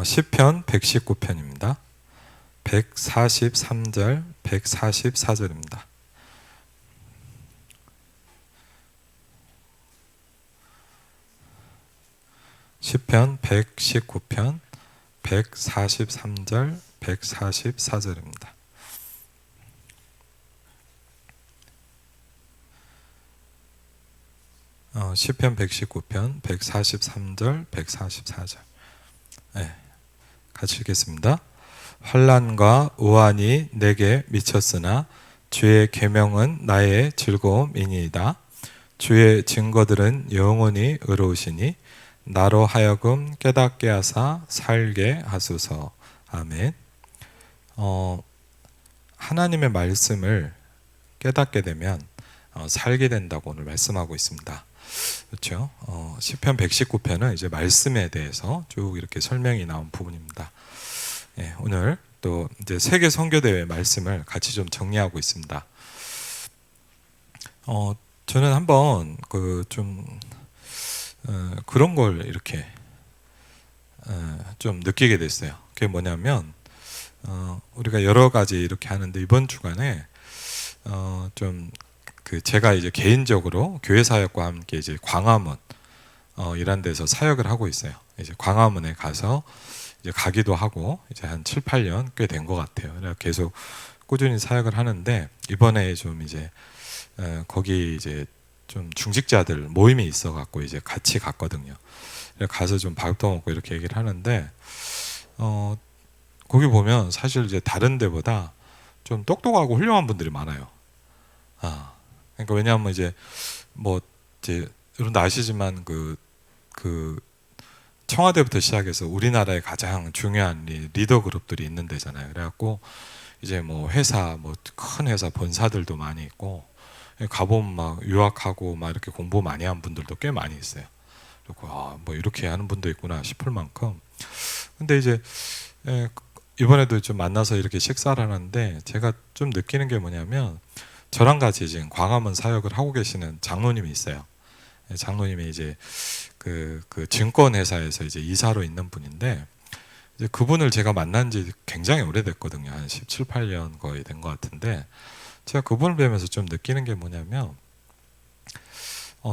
시편 119편입니다. 143절, 144절입니다. 시편 119편 143절, 144절입니다. 시편 119편 143절, 144절. 네, 같이 읽겠습니다. 환난과 우환이 내게 미쳤으나 주의 계명은 나의 즐거움이니이다. 주의 증거들은 영원히 의로우시니 나로 하여금 깨닫게 하사 살게 하소서. 아멘. 하나님의 말씀을 깨닫게 되면 살게 된다고 오늘 말씀하고 있습니다. 그렇죠? 시편 119편은 이제 말씀에 대해서 쭉 이렇게 설명이 나온 부분입니다. 예, 오늘 또 이제 세계 선교대회 말씀을 같이 좀 정리하고 있습니다. 저는 한번 그런 걸 이렇게 좀 느끼게 됐어요. 그게 뭐냐면 우리가 여러 가지 이렇게 하는데 이번 주간에 제가 이제 개인적으로 교회 사역과 함께 이제 광화문 이런 데서 사역을 하고 있어요. 이제 광화문에 가서 이제 가기도 하고 이제 한 7, 8년 꽤 된 것 같아요. 그래서 계속 꾸준히 사역을 하는데 이번에 좀 이제 거기 이제 좀 중직자들 모임이 있어 갖고 이제 같이 갔거든요. 그래서 가서 좀 밥도 먹고 이렇게 얘기를 하는데 거기 보면 사실 이제 다른 데보다 좀 똑똑하고 훌륭한 분들이 많아요. 그러니까 왜냐하면 이제 여러분도 아시지만 그 청와대부터 시작해서 우리나라의 가장 중요한 리더 그룹들이 있는 데잖아요. 그래갖고 이제 큰 회사 본사들도 많이 있고 가보면 막 유학하고 막 이렇게 공부 많이 한 분들도 꽤 많이 있어요. 그리고 이렇게 하는 분도 있구나 싶을 만큼. 근데 이제 이번에도 좀 만나서 이렇게 식사를 하는데 제가 좀 느끼는 게 뭐냐면 저랑 같이 지금 광화문 사역을 하고 계시는 장로님이 있어요. 장로님이 이제 그 증권회사에서 이제 이사로 있는 분인데 이제 그분을 제가 만난 지 굉장히 오래됐거든요. 한 17, 18년 거의 된 것 같은데 제가 그분을 뵈면서 좀 느끼는 게 뭐냐면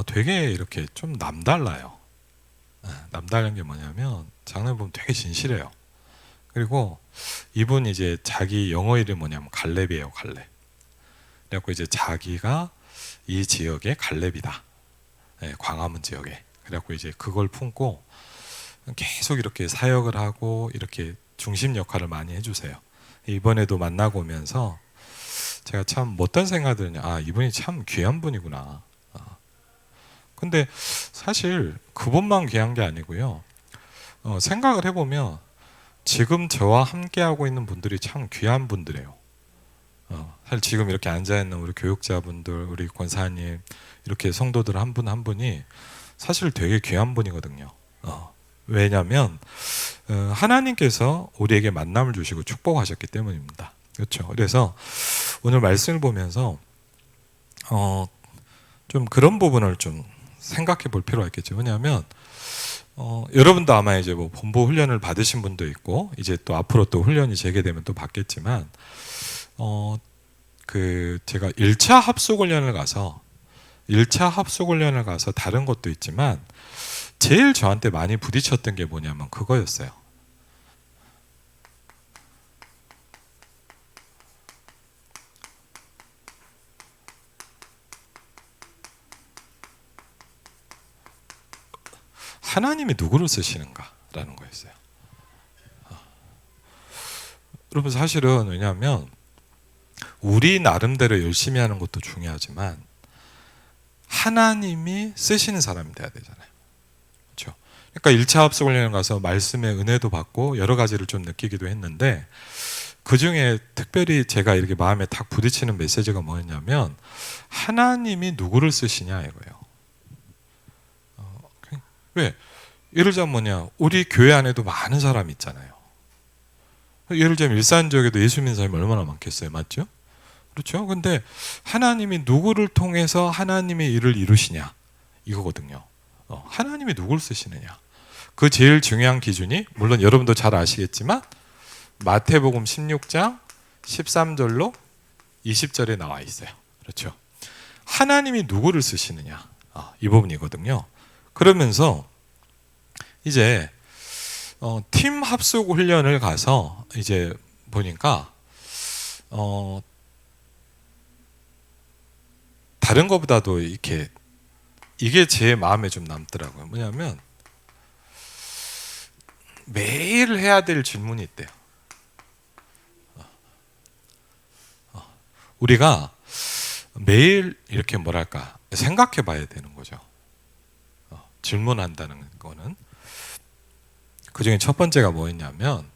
되게 이렇게 좀 남달라요. 남다른 게 뭐냐면 장로님 보면 되게 진실해요. 그리고 이분 이제 자기 영어 이름이 뭐냐면 갈렙이에요. 갈렙. 그래갖고 이제 자기가 이 지역의 갈렙이다. 광화문 지역에. 그래갖고 이제 그걸 품고 계속 이렇게 사역을 하고 이렇게 중심 역할을 많이 해주세요. 이번에도 만나고 오면서 제가 참 어떤 생각이 드냐. 이분이 참 귀한 분이구나. 근데 사실 그분만 귀한 게 아니고요. 생각을 해보면 지금 저와 함께하고 있는 분들이 참 귀한 분들이에요. 사실 지금 이렇게 앉아있는 우리 교육자분들, 우리 권사님, 이렇게 성도들 한 분 한 분이 사실 되게 귀한 분이거든요. 왜냐하면 하나님께서 우리에게 만남을 주시고 축복하셨기 때문입니다. 그렇죠. 그래서 오늘 말씀을 보면서 좀 그런 부분을 좀 생각해 볼 필요가 있겠죠. 왜냐하면 여러분도 아마 이제 본부 훈련을 받으신 분도 있고 이제 또 앞으로 또 훈련이 재개되면 또 받겠지만 제가 1차 합숙훈련을 가서 다른 것도 있지만 제일 저한테 많이 부딪혔던 게 뭐냐면 그거였어요. 하나님이 누구를 쓰시는가라는 거였어요. 여러분 사실은 왜냐하면 우리 나름대로 열심히 하는 것도 중요하지만 하나님이 쓰시는 사람이 돼야 되잖아요. 그렇죠? 그러니까 1차 합숙훈련에 가서 말씀의 은혜도 받고 여러 가지를 좀 느끼기도 했는데 그 중에 특별히 제가 이렇게 마음에 탁 부딪히는 메시지가 뭐였냐면 하나님이 누구를 쓰시냐 이거예요. 왜? 예를 들자면 우리 교회 안에도 많은 사람이 있잖아요. 예를 들자면 일산 지역에도 예수 믿는 사람이 얼마나 많겠어요. 맞죠? 그렇죠? 근데 하나님이 누구를 통해서 하나님의 일을 이루시냐 이거거든요. 하나님이 누구를 쓰시느냐. 그 제일 중요한 기준이 물론 여러분도 잘 아시겠지만 마태복음 16장 13절로 20절에 나와 있어요. 그렇죠? 하나님이 누구를 쓰시느냐, 이 부분이거든요. 그러면서 이제 팀 합숙 훈련을 가서 이제 보니까 다른 것보다도 이렇게 이게 제 마음에 좀 남더라고요. 뭐냐면 매일 해야 될 질문이 있대요. 우리가 매일 이렇게 뭐랄까 생각해 봐야 되는 거죠. 질문한다는 거는. 그 중에 첫 번째가 뭐였냐면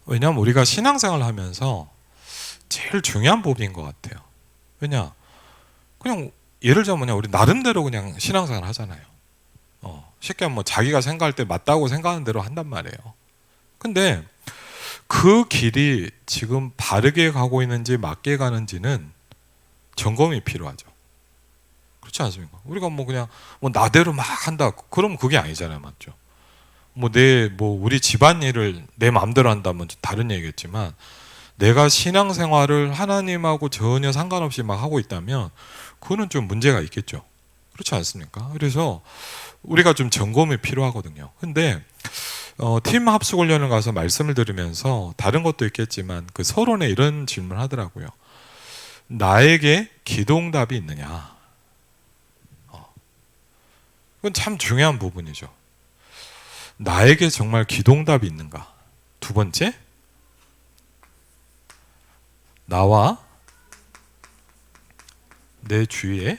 왜냐하면 우리가 신앙생활을 하면서 제일 중요한 부분인 것 같아요. 왜냐? 그냥 예를 들면 우리 나름대로 그냥 신앙생활 하잖아요. 쉽게 하면 뭐 자기가 생각할 때 맞다고 생각하는 대로 한단 말이에요. 근데 그 길이 지금 바르게 가고 있는지 맞게 가는지는 점검이 필요하죠. 그렇지 않습니까? 우리가 뭐 그냥 뭐 나대로 막 한다. 그럼 그게 아니잖아요. 맞죠? 우리 집안일을 내 마음대로 한다면 다른 얘기겠지만 내가 신앙생활을 하나님하고 전혀 상관없이 막 하고 있다면 그거는 좀 문제가 있겠죠. 그렇지 않습니까? 그래서 우리가 좀 점검이 필요하거든요. 근데 팀 합숙 훈련을 가서 말씀을 들으면서 다른 것도 있겠지만 그 서론에 이런 질문을 하더라고요. 나에게 기도응답이 있느냐? 그건 참 중요한 부분이죠. 나에게 정말 기도응답이 있는가? 두 번째, 나와 내 주위에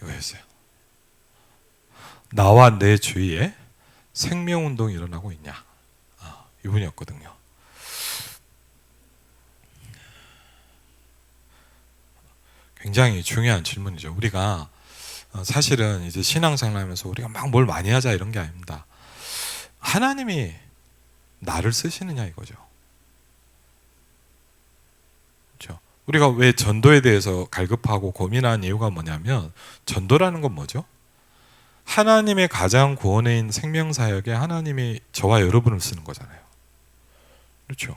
이거였어요. 나와 내 주위에 생명운동이 일어나고 있냐? 이분이었거든요. 굉장히 중요한 질문이죠. 우리가 사실은 이제 신앙생활하면서 우리가 막 뭘 많이 하자 이런 게 아닙니다. 하나님이 나를 쓰시느냐 이거죠. 그렇죠? 우리가 왜 전도에 대해서 갈급하고 고민하는 이유가 뭐냐면 전도라는 건 뭐죠? 하나님의 가장 구원인 생명사역에 하나님이 저와 여러분을 쓰는 거잖아요. 그렇죠?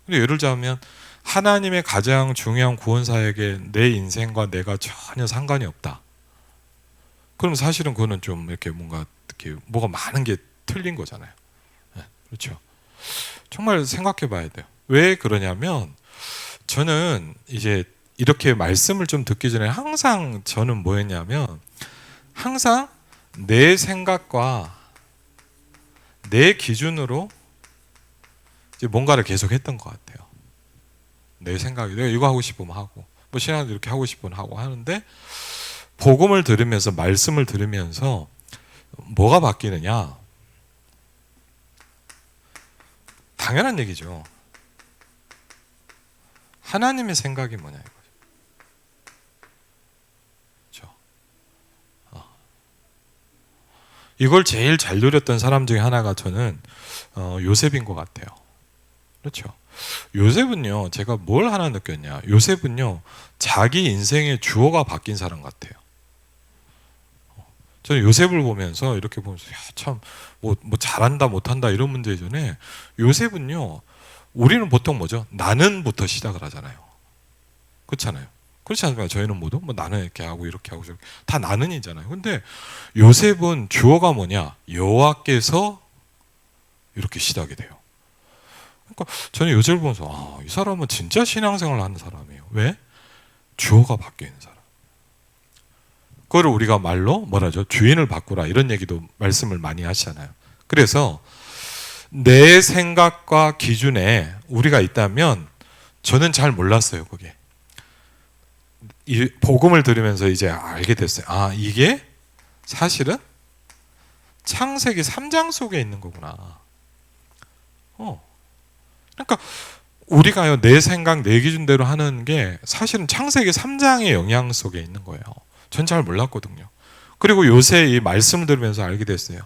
근데 예를 들자면 하나님의 가장 중요한 구원사역에 내 인생과 내가 전혀 상관이 없다. 그럼 사실은 그거는 좀 이렇게 뭔가 이렇게 뭐가 많은 게 틀린 거잖아요. 네, 그렇죠? 정말 생각해 봐야 돼요. 왜 그러냐면 저는 이제 이렇게 말씀을 좀 듣기 전에 항상 저는 뭐였냐면 항상 내 생각과 내 기준으로 이제 뭔가를 계속 했던 것 같아요. 내 생각이 내가 이거 하고 싶으면 하고 뭐 신앙도 이렇게 하고 싶으면 하고 하는데 복음을 들으면서 말씀을 들으면서 뭐가 바뀌느냐? 당연한 얘기죠. 하나님의 생각이 뭐냐 이거죠. 그렇죠? 이걸 제일 잘 누렸던 사람 중에 하나가 저는 요셉인 것 같아요. 그렇죠? 요셉은요, 제가 뭘 하나 느꼈냐? 요셉은요, 자기 인생의 주어가 바뀐 사람 같아요. 저는 요셉을 보면서 이렇게 보면서 참 뭐 잘한다 못한다 이런 문제 이전에 요셉은요, 우리는 보통 뭐죠? 나는부터 시작을 하잖아요. 그렇잖아요. 그렇지 않습니까? 저희는 모두 뭐 나는 이렇게 하고 이렇게 하고 저렇게 다 나는이잖아요. 근데 요셉은 주어가 뭐냐? 여호와께서 이렇게 시작이 돼요. 그러니까 저는 요셉을 보면서 이 사람은 진짜 신앙생활을 하는 사람이에요. 왜? 주어가 바뀌어 있는 사람. 그거를 우리가 말로 뭐라죠? 주인을 바꾸라 이런 얘기도 말씀을 많이 하시잖아요. 그래서 내 생각과 기준에 우리가 있다면 저는 잘 몰랐어요. 그게 이 복음을 들으면서 이제 알게 됐어요. 아, 이게 사실은 창세기 3장 속에 있는 거구나. 그러니까 우리가요, 내 생각, 내 기준대로 하는 게 사실은 창세기 3장의 영향 속에 있는 거예요. 전 잘 몰랐거든요. 그리고 요새 이 말씀을 들으면서 알게 됐어요.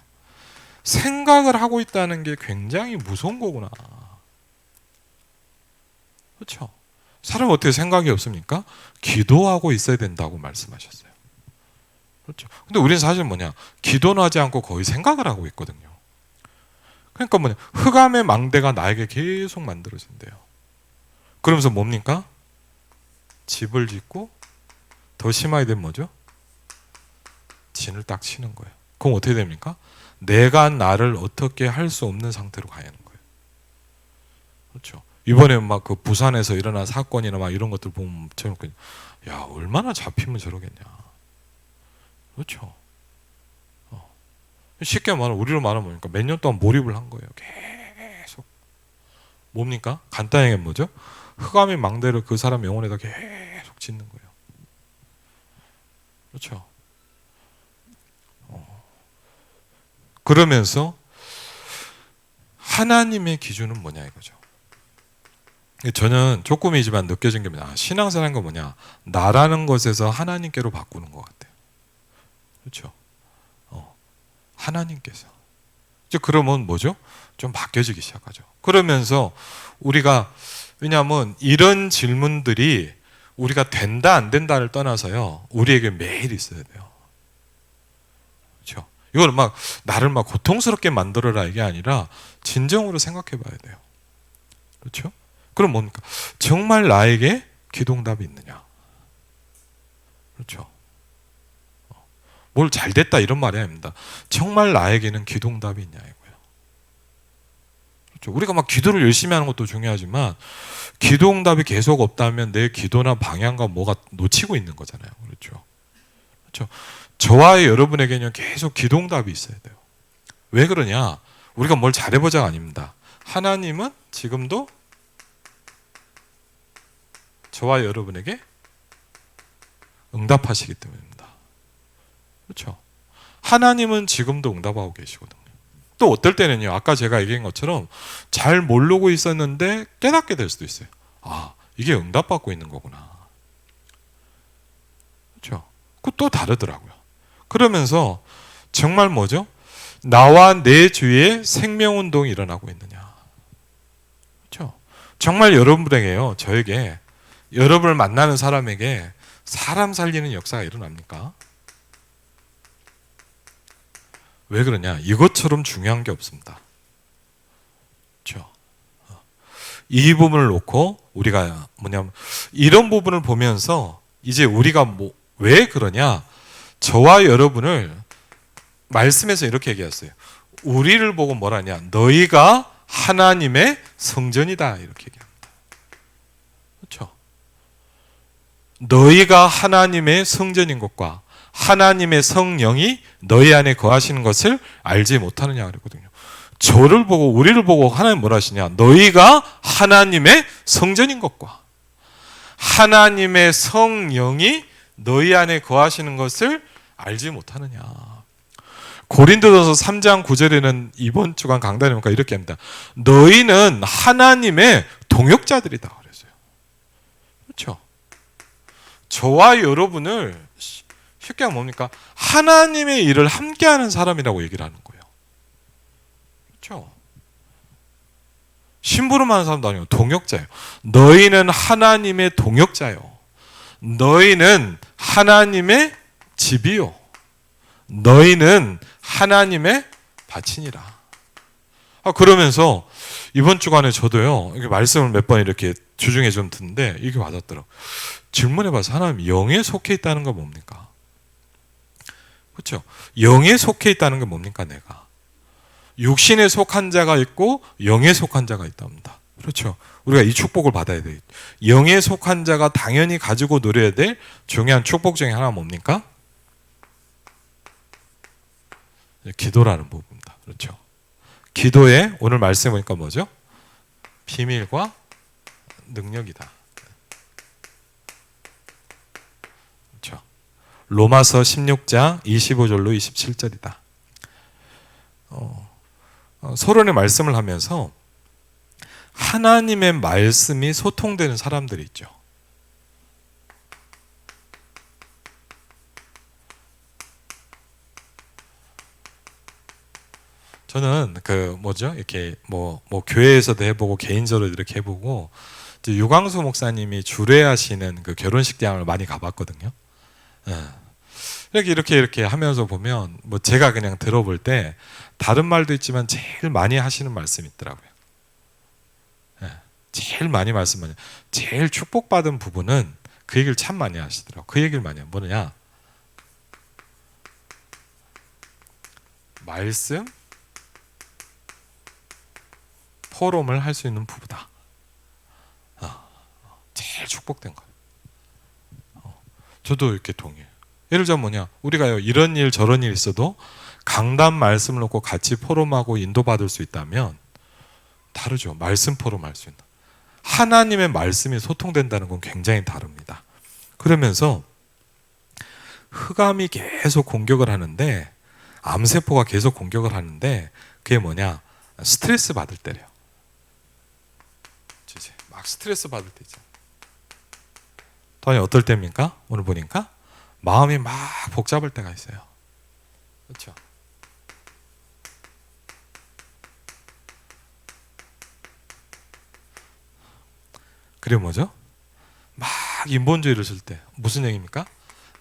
생각을 하고 있다는 게 굉장히 무서운 거구나. 그렇죠? 사람 어떻게 생각이 없습니까? 기도하고 있어야 된다고 말씀하셨어요. 그렇죠? 근데 우리는 사실 뭐냐? 기도는 하지 않고 거의 생각을 하고 있거든요. 그러니까 뭐냐? 흑암의 망대가 나에게 계속 만들어진대요. 그러면서 뭡니까? 집을 짓고 더 심하게 되면 뭐죠? 진을 딱 치는 거예요. 그럼 어떻게 됩니까? 내가 나를 어떻게 할 수 없는 상태로 가야 하는 거예요. 그렇죠? 이번에 막 그 부산에서 일어난 사건이나 막 이런 것들 보면 저는 야, 얼마나 잡히면 저러겠냐. 그렇죠? 쉽게 말하면 우리로 말하면 뭡니까? 몇 년 동안 몰입을 한 거예요. 계속. 뭡니까? 간단하게 뭐죠? 흑암의 망대를 그 사람 영혼에다 계속 짓는 거예요. 그렇죠? 그러면서 하나님의 기준은 뭐냐 이거죠. 저는 조금이지만 느껴진 게 뭐냐, 신앙생활한 건 뭐냐, 나라는 것에서 하나님께로 바꾸는 것 같아요. 그렇죠? 하나님께서. 이제 그러면 뭐죠? 좀 바뀌어지기 시작하죠. 그러면서 우리가, 왜냐하면 이런 질문들이 우리가 된다 안 된다를 떠나서요, 우리에게 매일 있어야 돼요. 그렇죠? 이걸 막 나를 막 고통스럽게 만들어라 이게 아니라 진정으로 생각해 봐야 돼요. 그렇죠? 그럼 뭡니까? 정말 나에게 기도응답이 있느냐? 그렇죠? 뭘 잘됐다 이런 말이 아닙니다. 정말 나에게는 기도응답이 있냐 이거예요. 그렇죠? 우리가 막 기도를 열심히 하는 것도 중요하지만 기도응답이 계속 없다면 내 기도나 방향과 뭐가 놓치고 있는 거잖아요. 그렇죠? 그렇죠? 저와 여러분에게는 계속 기도응답이 있어야 돼요. 왜 그러냐? 우리가 뭘 잘해보자가 아닙니다. 하나님은 지금도 저와 여러분에게 응답하시기 때문입니다. 그렇죠? 하나님은 지금도 응답하고 계시거든요. 또 어떨 때는요, 아까 제가 얘기한 것처럼 잘 모르고 있었는데 깨닫게 될 수도 있어요. 아, 이게 응답받고 있는 거구나. 그렇죠? 그것도 다르더라고요. 그러면서 정말 뭐죠? 나와 내 주위에 생명운동이 일어나고 있느냐. 그렇죠? 정말 여러분에게요, 저에게, 여러분을 만나는 사람에게 사람 살리는 역사가 일어납니까? 왜 그러냐? 이것처럼 중요한 게 없습니다. 그렇죠? 이 부분을 놓고 우리가 뭐냐면 이런 부분을 보면서 이제 우리가 왜 그러냐? 저와 여러분을 말씀에서 이렇게 얘기했어요. 우리를 보고 뭐라냐? 너희가 하나님의 성전이다 이렇게 얘기합니다. 그렇죠? 너희가 하나님의 성전인 것과 하나님의 성령이 너희 안에 거하시는 것을 알지 못하느냐 그랬거든요. 저를 보고 우리를 보고 하나님 뭐라 하시냐? 너희가 하나님의 성전인 것과 하나님의 성령이 너희 안에 거하시는 것을 알지 못하느냐. 고린도전서 3장 9절에는 이번 주간 강단에 보니까 이렇게 합니다. 너희는 하나님의 동역자들이다 그랬어요. 그렇죠? 저와 여러분을 쉽게 하면 뭡니까? 하나님의 일을 함께하는 사람이라고 얘기를 하는 거예요. 그렇죠? 심부름 하는 사람도 아니고 동역자예요. 너희는 하나님의 동역자요. 너희는 하나님의 집이요. 너희는 하나님의 밭이니라. 그러면서 이번 주간에 저도요, 이렇게 말씀을 몇 번 이렇게 주중에 좀 듣는데 이게 와닿더라고요. 질문해봐서 하나님 영에 속해 있다는 건 뭡니까? 그렇죠? 영에 속해 있다는 게 뭡니까? 내가 육신에 속한 자가 있고 영에 속한 자가 있답니다. 그렇죠? 우리가 이 축복을 받아야 돼요. 영에 속한 자가 당연히 가지고 누려야 될 중요한 축복 중에 하나가 뭡니까? 기도라는 부분입니다. 그렇죠? 기도에 오늘 말씀해 보니까 뭐죠? 비밀과 능력이다. 로마서 16장 25절로 27절이다. 서론의 말씀을 하면서 하나님의 말씀이 소통되는 사람들이 있죠. 저는 이렇게 교회에서도 해보고 개인적으로 이렇게 해보고 이제 유광수 목사님이 주례하시는 그 결혼식장을 많이 가봤거든요. 이렇게 하면서 보면 제가 그냥 들어볼 때 다른 말도 있지만 제일 많이 하시는 말씀이 있더라고요. 제일 많이 말씀하냐. 제일 축복받은 부분은 그 얘기를 참 많이 하시더라고요. 그 얘기를 많이 해요. 뭐냐? 말씀 포럼을 할 수 있는 부부다. 제일 축복된 거예요. 저도 이렇게 동의해요. 예를 들자면 뭐냐? 우리가요, 이런 일 저런 일 있어도 강단 말씀을 놓고 같이 포럼하고 인도받을 수 있다면 다르죠. 말씀 포럼 할 수 있는. 하나님의 말씀이 소통된다는 건 굉장히 다릅니다. 그러면서 흑암이 계속 공격을 하는데, 암세포가 계속 공격을 하는데, 그게 뭐냐? 스트레스 받을 때래요. 막 스트레스 받을 때 있잖아요. 또한 어떨 때입니까? 오늘 보니까 마음이 막 복잡할 때가 있어요. 그렇죠? 그리고 뭐죠? 막 인본주의를 쓸 때 무슨 얘기입니까?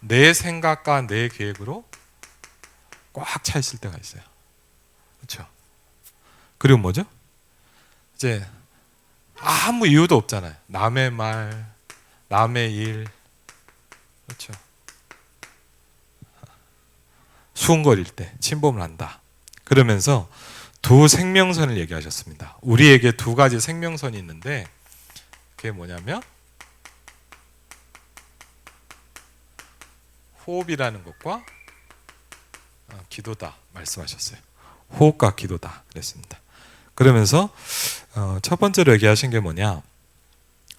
내 생각과 내 계획으로 꽉 차 있을 때가 있어요. 그렇죠? 그리고 뭐죠? 이제 아무 이유도 없잖아요. 남의 말, 남의 일, 그렇죠? 수군거릴 때 침범을 한다. 그러면서 두 생명선을 얘기하셨습니다. 우리에게 두 가지 생명선이 있는데 그게 뭐냐면 호흡이라는 것과 기도다 말씀하셨어요. 호흡과 기도다 그랬습니다. 그러면서 첫 번째로 얘기하신 게 뭐냐?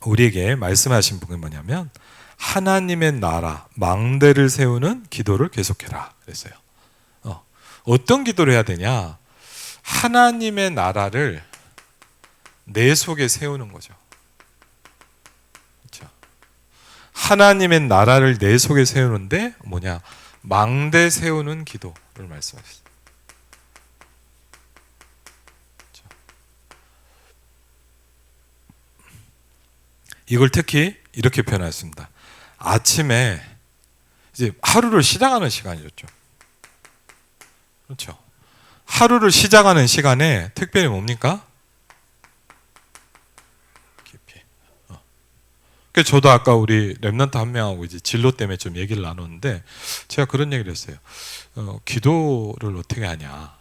우리에게 말씀하신 분이 뭐냐면 하나님의 나라, 망대를 세우는 기도를 계속해라 그랬어요. 어떤 기도를 해야 되냐? 하나님의 나라를 내 속에 세우는 거죠. 그렇죠? 하나님의 나라를 내 속에 세우는데 뭐냐? 망대 세우는 기도를 말씀하셨어요. 그렇죠? 이걸 특히 이렇게 표현했습니다. 아침에 이제 하루를 시작하는 시간이었죠. 그렇죠. 하루를 시작하는 시간에 특별히 뭡니까? 깊이. 그래서 저도 아까 우리 랩런트 한 명하고 이제 진로 때문에 좀 얘기를 나눴는데 제가 그런 얘기를 했어요. 기도를 어떻게 하냐.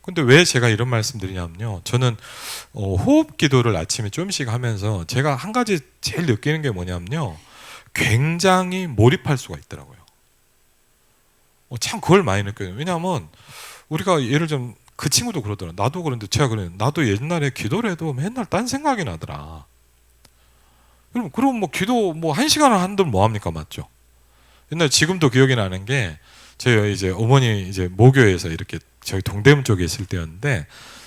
근데 왜 제가 이런 말씀 드리냐면요. 저는 호흡 기도를 아침에 좀씩 하면서 제가 한 가지 제일 느끼는 게 뭐냐면요. 굉장히 몰입할 수가 있더라고요. 참 그걸 많이 느껴요. 왜냐하면 우리가 예를 좀 그 친구도 그러더라. 나도 그런데 제가 그래요. 나도 옛날에 기도를 해도 맨날 딴 생각이 나더라. 그럼 뭐 기도 뭐 1시간을 한들 뭐 합니까? 맞죠? 옛날 지금도 기억이 나는 게 저희 이제 어머니 이제 모교에서 이렇게 저희 동대문 쪽에 있을 때였는데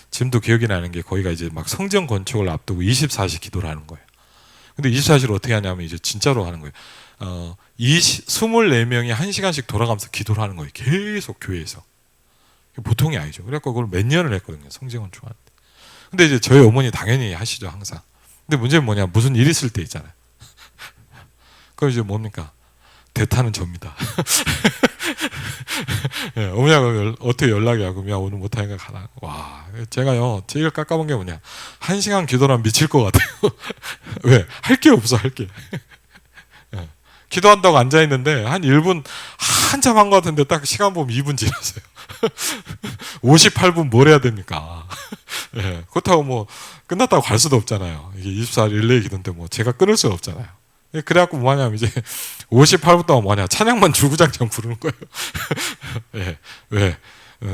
지금도 기억이 나는 게 거기가 이제 막 성전 건축을 앞두고 24시 기도를 하는 거예요. 근데 24시를 어떻게 하냐면 이제 진짜로 하는 거예요. 24명이 1시간씩 돌아가면서 기도를 하는 거예요. 계속 교회에서. 보통이 아니죠. 그래서 그걸 몇 년을 했거든요. 성전 건축하는데. 근데 이제 저희 어머니 당연히 하시죠. 항상. 근데 문제는 뭐냐. 무슨 일 있을 때 있잖아요. 그럼 이제 뭡니까? 대타는 접니다. 예, 어머니가 어떻게 연락이 하고 야 오늘 못하니까 가라. 와, 제가요 제일 깎아본 게 뭐냐 1시간 기도라면 미칠 것 같아요. 왜? 할 게 없어 할 게. 예, 기도한다고 앉아있는데 한 1분 한참 한 것 같은데 딱 시간 보면 2분 지났어요. 58분 뭘 해야 됩니까? 예, 그렇다고 뭐 끝났다고 갈 수도 없잖아요. 이게 24일 릴레이 기도인데 뭐 제가 끊을 수는 없잖아요. 그래갖고 뭐하냐면 이제 58분 동안 뭐냐 찬양만 주구장창 부르는 거예요. 예, 왜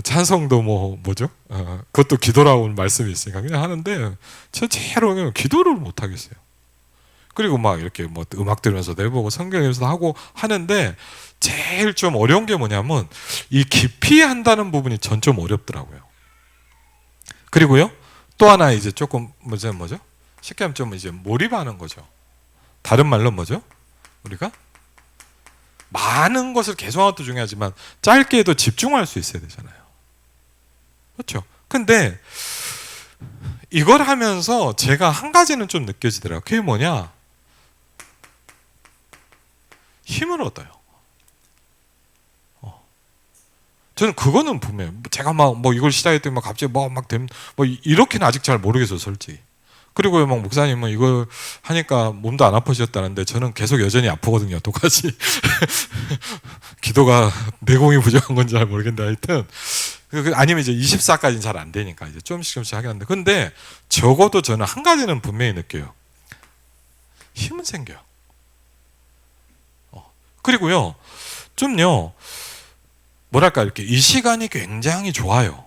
찬송도 뭐죠? 그것도 기도라고 말씀이 있으니까 그냥 하는데 저 제로 기도를 못 하겠어요. 그리고 막 이렇게 뭐 음악 들으면서도 해보고 성경 읽으면서도 하고 하는데 제일 좀 어려운 게 뭐냐면 이 깊이 한다는 부분이 전 좀 어렵더라고요. 그리고요 또 하나 이제 조금 뭐죠? 쉽게 하면 좀 이제 몰입하는 거죠. 다른 말로 뭐죠? 우리가 많은 것을 계속하는 것도 중요하지만 짧게 해도 집중할 수 있어야 되잖아요. 그렇죠? 근데 이걸 하면서 제가 한 가지는 좀 느껴지더라고요. 그게 뭐냐? 힘을 얻어요. 저는 그거는 분명해요. 제가 막 뭐 이걸 시작했더니 막 갑자기 막 되면 뭐 이렇게는 아직 잘 모르겠어요, 솔직히. 그리고 막 목사님은 이걸 하니까 몸도 안 아프셨다는데 저는 계속 여전히 아프거든요, 똑같이. 기도가 내공이 부족한 건지 잘 모르겠는데 하여튼 아니면 이제 24까지는 잘 안 되니까 이제 조금씩 하긴 하는데 근데 적어도 저는 한 가지는 분명히 느껴요. 힘은 생겨요. 그리고요, 좀요, 뭐랄까, 이렇게 이 시간이 굉장히 좋아요.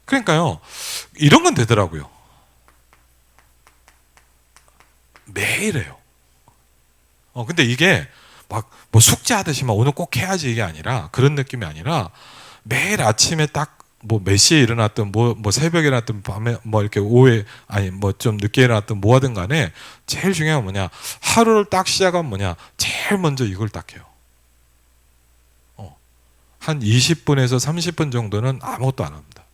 그러니까요, 이런 건 되더라고요. 매일 해요. 근데 이게 막 뭐 숙제하듯이 막 오늘 꼭 해야지 이게 아니라 그런 느낌이 아니라 매일 아침에 딱 뭐 몇 시에 일어났든 뭐 새벽에 일어났든 밤에 뭐 이렇게 오후에 아니 뭐 좀 늦게 일어났든 뭐 하든 간에 제일 중요한 건 뭐냐 하루를 딱 시작하면 뭐냐 제일 먼저 이걸 딱 해요. 한 20분에서 30분 정도는 아무것도 안 합니다.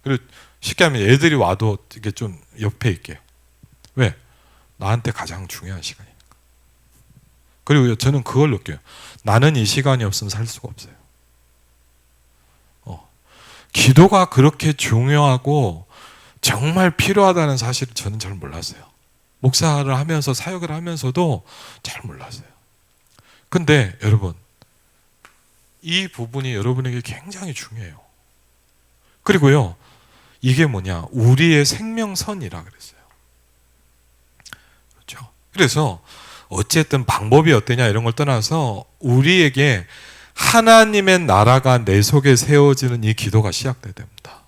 그리고 쉽게 하면 애들이 와도 이게 좀 옆에 있게요. 왜? 나한테 가장 중요한 시간이니까. 그리고 저는 그걸 느껴요. 나는 이 시간이 없으면 살 수가 없어요. 기도가 그렇게 중요하고 정말 필요하다는 사실을 저는 잘 몰랐어요. 목사를 하면서 사역을 하면서도 잘 몰랐어요. 근데 여러분 이 부분이 여러분에게 굉장히 중요해요. 그리고요 이게 뭐냐 우리의 생명선이라 그랬어요. 그렇죠? 그래서 어쨌든 방법이 어떠냐 이런 걸 떠나서 우리에게 하나님의 나라가 내 속에 세워지는 이 기도가 시작돼야 됩니다.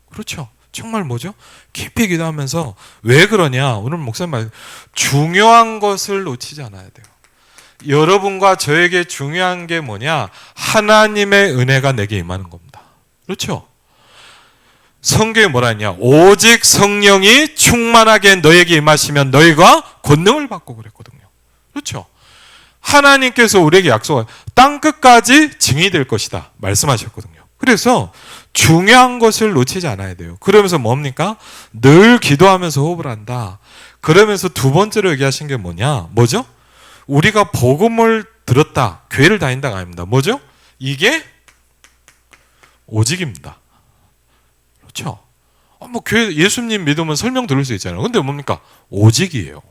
그렇죠? 정말 뭐죠? 깊이 기도하면서 왜 그러냐? 오늘 목사님 말 중요한 것을 놓치지 않아야 돼요. 여러분과 저에게 중요한 게 뭐냐? 하나님의 은혜가 내게 임하는 겁니다. 그렇죠? 성경에 뭐라 했냐? 오직 성령이 충만하게 너에게 임하시면 너희가 권능을 받고 그랬거든요. 그렇죠? 하나님께서 우리에게 약속한 땅 끝까지 증이 될 것이다 말씀하셨거든요. 그래서 중요한 것을 놓치지 않아야 돼요. 그러면서 뭡니까? 늘 기도하면서 호흡을 한다. 그러면서 두 번째로 얘기하신 게 뭐죠? 우리가 복음을 들었다, 교회를 다닌다가 아닙니다. 뭐죠? 이게 오직입니다. 그렇죠? 뭐 교회 예수님 믿으면 설명 들을 수 있잖아요. 근데 뭡니까? 오직이에요.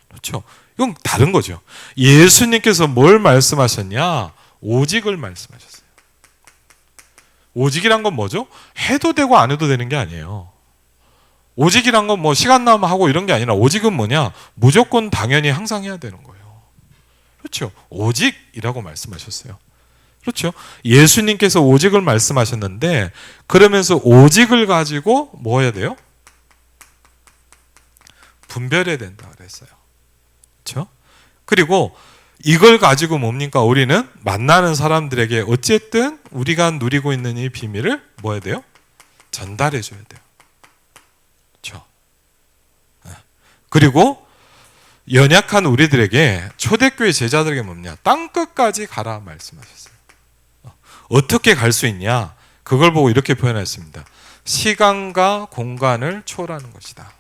그렇죠? 이건 다른 거죠. 예수님께서 뭘 말씀하셨냐? 오직을 말씀하셨어요. 오직이란 건 뭐죠? 해도 되고 안 해도 되는 게 아니에요. 오직이란 건 뭐 시간 나면 하고 이런 게 아니라 오직은 뭐냐? 무조건 당연히 항상 해야 되는 거예요. 그렇죠? 오직이라고 말씀하셨어요. 그렇죠? 예수님께서 오직을 말씀하셨는데 그러면서 오직을 가지고 뭐 해야 돼요? 분별해야 된다 그랬어요. 그렇죠? 그리고 이걸 가지고 뭡니까? 우리는 만나는 사람들에게 어쨌든 우리가 누리고 있는 이 비밀을 뭐 해야 돼요? 전달해 줘야 돼요. 그렇죠? 그리고 연약한 우리들에게 초대교회 제자들에게 뭐냐? 땅 끝까지 가라 말씀하셨어요. 어떻게 갈 수 있냐? 그걸 보고 이렇게 표현했습니다. 시간과 공간을 초월하는 것이다.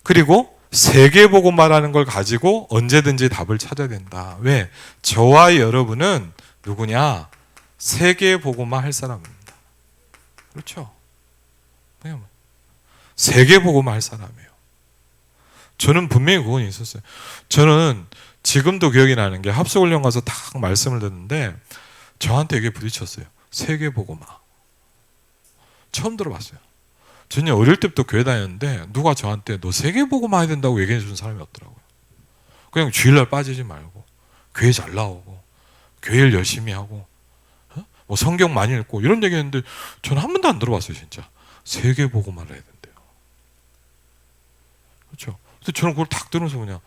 그리고 세계복음화라는 걸 가지고 언제든지 답을 찾아야 된다. 왜? 저와 여러분은 누구냐? 세계복음화 할 사람입니다. 그렇죠? 세계복음화 할 사람이에요. 저는 분명히 그건 있었어요. 저는 지금도 기억이 나는 게 합숙훈련 가서 딱 말씀을 듣는데 저한테 이게 부딪혔어요. 세계복음화. 처음 들어봤어요. 저는 어릴 때부터 교회 다녔는데 누가 저한테 너 세계복음화 해야 된다고 얘기해 주는 사람이 없더라고요. 그냥 주일날 빠지지 말고 교회 잘 나오고 교회를 열심히 하고 뭐 성경 많이 읽고 이런 얘기했는데 저는 한 번도 안 들어봤어요. 진짜 세계복음화를 해야 된대요. 그렇죠? 근데 저는 그걸 딱 들으면서 그냥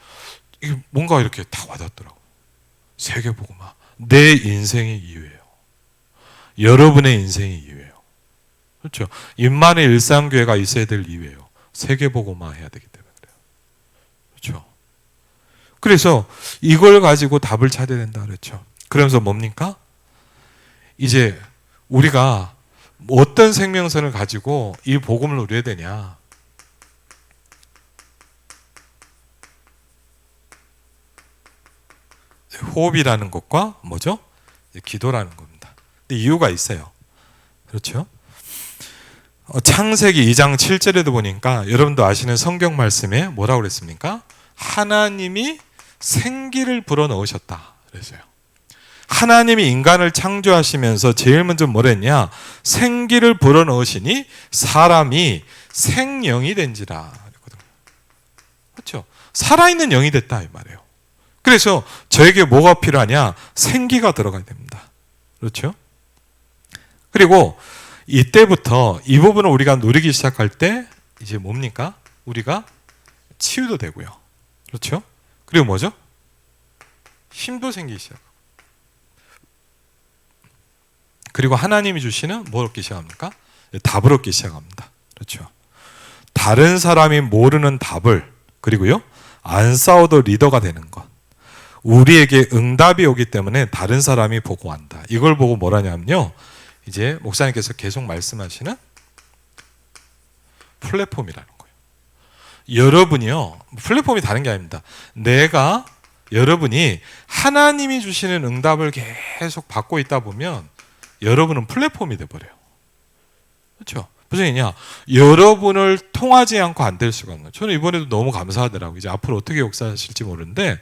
이게 뭔가 이렇게 딱 와닿더라고요. 세계복음화. 내 인생의 이유예요. 여러분의 인생의 이유예요. 그렇죠? 임만의 일상교회가 있어야 될 이유예요. 세계복음화 해야 되기 때문에 그래요. 그렇죠? 그래서 이걸 가지고 답을 찾아야 된다 그랬죠. 그러면서 뭡니까? 이제 우리가 어떤 생명선을 가지고 이 복음을 누려야 되냐? 호흡이라는 것과 뭐죠? 기도라는 겁니다. 근데 이유가 있어요. 그렇죠? 창세기 2장 7절에도 보니까 여러분도 아시는 성경 말씀에 뭐라고 그랬습니까? 하나님이 생기를 불어넣으셨다 그랬어요. 하나님이 인간을 창조하시면서 제일 먼저 뭘 했냐? 생기를 불어넣으시니 사람이 생영이 된지라 그랬거든요. 그렇죠? 살아있는 영이 됐다 이 말이에요. 그래서 저에게 뭐가 필요하냐? 생기가 들어가야 됩니다. 그렇죠? 그리고 이때부터 이 부분을 우리가 누리기 시작할 때 이제 뭡니까? 우리가 치유도 되고요. 그렇죠? 그리고 뭐죠? 힘도 생기기 시작하고. 그리고 하나님이 주시는 뭘 얻기 시작합니까? 답을 얻기 시작합니다. 그렇죠? 다른 사람이 모르는 답을 그리고요 안 싸워도 리더가 되는 것. 우리에게 응답이 오기 때문에 다른 사람이 보고 안다. 이걸 보고 뭐라냐면요. 이제 목사님께서 계속 말씀하시는 플랫폼이라는 거예요. 여러분이요. 플랫폼이 다른 게 아닙니다. 여러분이 하나님이 주시는 응답을 계속 받고 있다 보면 여러분은 플랫폼이 돼버려요. 그렇죠? 무슨 얘기냐? 여러분을 통하지 않고 안 될 수가 없는. 저는 이번에도 너무 감사하더라고요. 이제 앞으로 어떻게 역사하실지 모르는데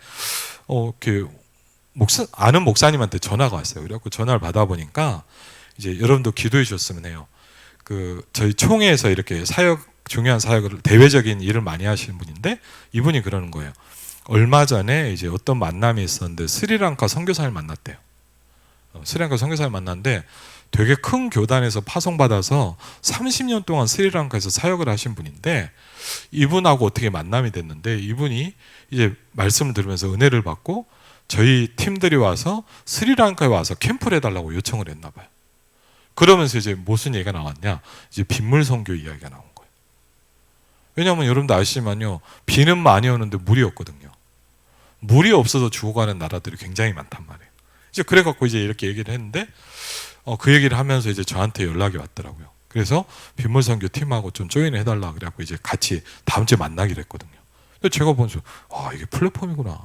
아는 목사님한테 전화가 왔어요. 그래갖고 전화를 받아보니까 이제 여러분도 기도해 주셨으면 해요. 저희 총회에서 이렇게 중요한 사역을 대외적인 일을 많이 하시는 분인데 이분이 그러는 거예요. 얼마 전에 이제 어떤 만남이 있었는데 스리랑카 선교사를 만났대요. 스리랑카 선교사를 만났는데 되게 큰 교단에서 파송받아서 30년 동안 스리랑카에서 사역을 하신 분인데 이분하고 어떻게 만남이 됐는데 이분이 이제 말씀을 들으면서 은혜를 받고 저희 팀들이 와서 스리랑카에 와서 캠프를 해달라고 요청을 했나 봐요. 그러면서 이제 무슨 얘기가 나왔냐? 이제 빗물 선교 이야기가 나온 거예요. 왜냐하면 여러분도 아시지만요, 비는 많이 오는데 물이 없거든요. 물이 없어서 죽어가는 나라들이 굉장히 많단 말이에요. 이제 그래갖고 이제 이렇게 얘기를 했는데 그 얘기를 하면서 이제 저한테 연락이 왔더라고요. 그래서 빗물 선교 팀하고 좀 조인을 해달라 그래갖고 이제 같이 다음 주에 만나기로 했거든요. 근데 제가 보면서 이게 플랫폼이구나.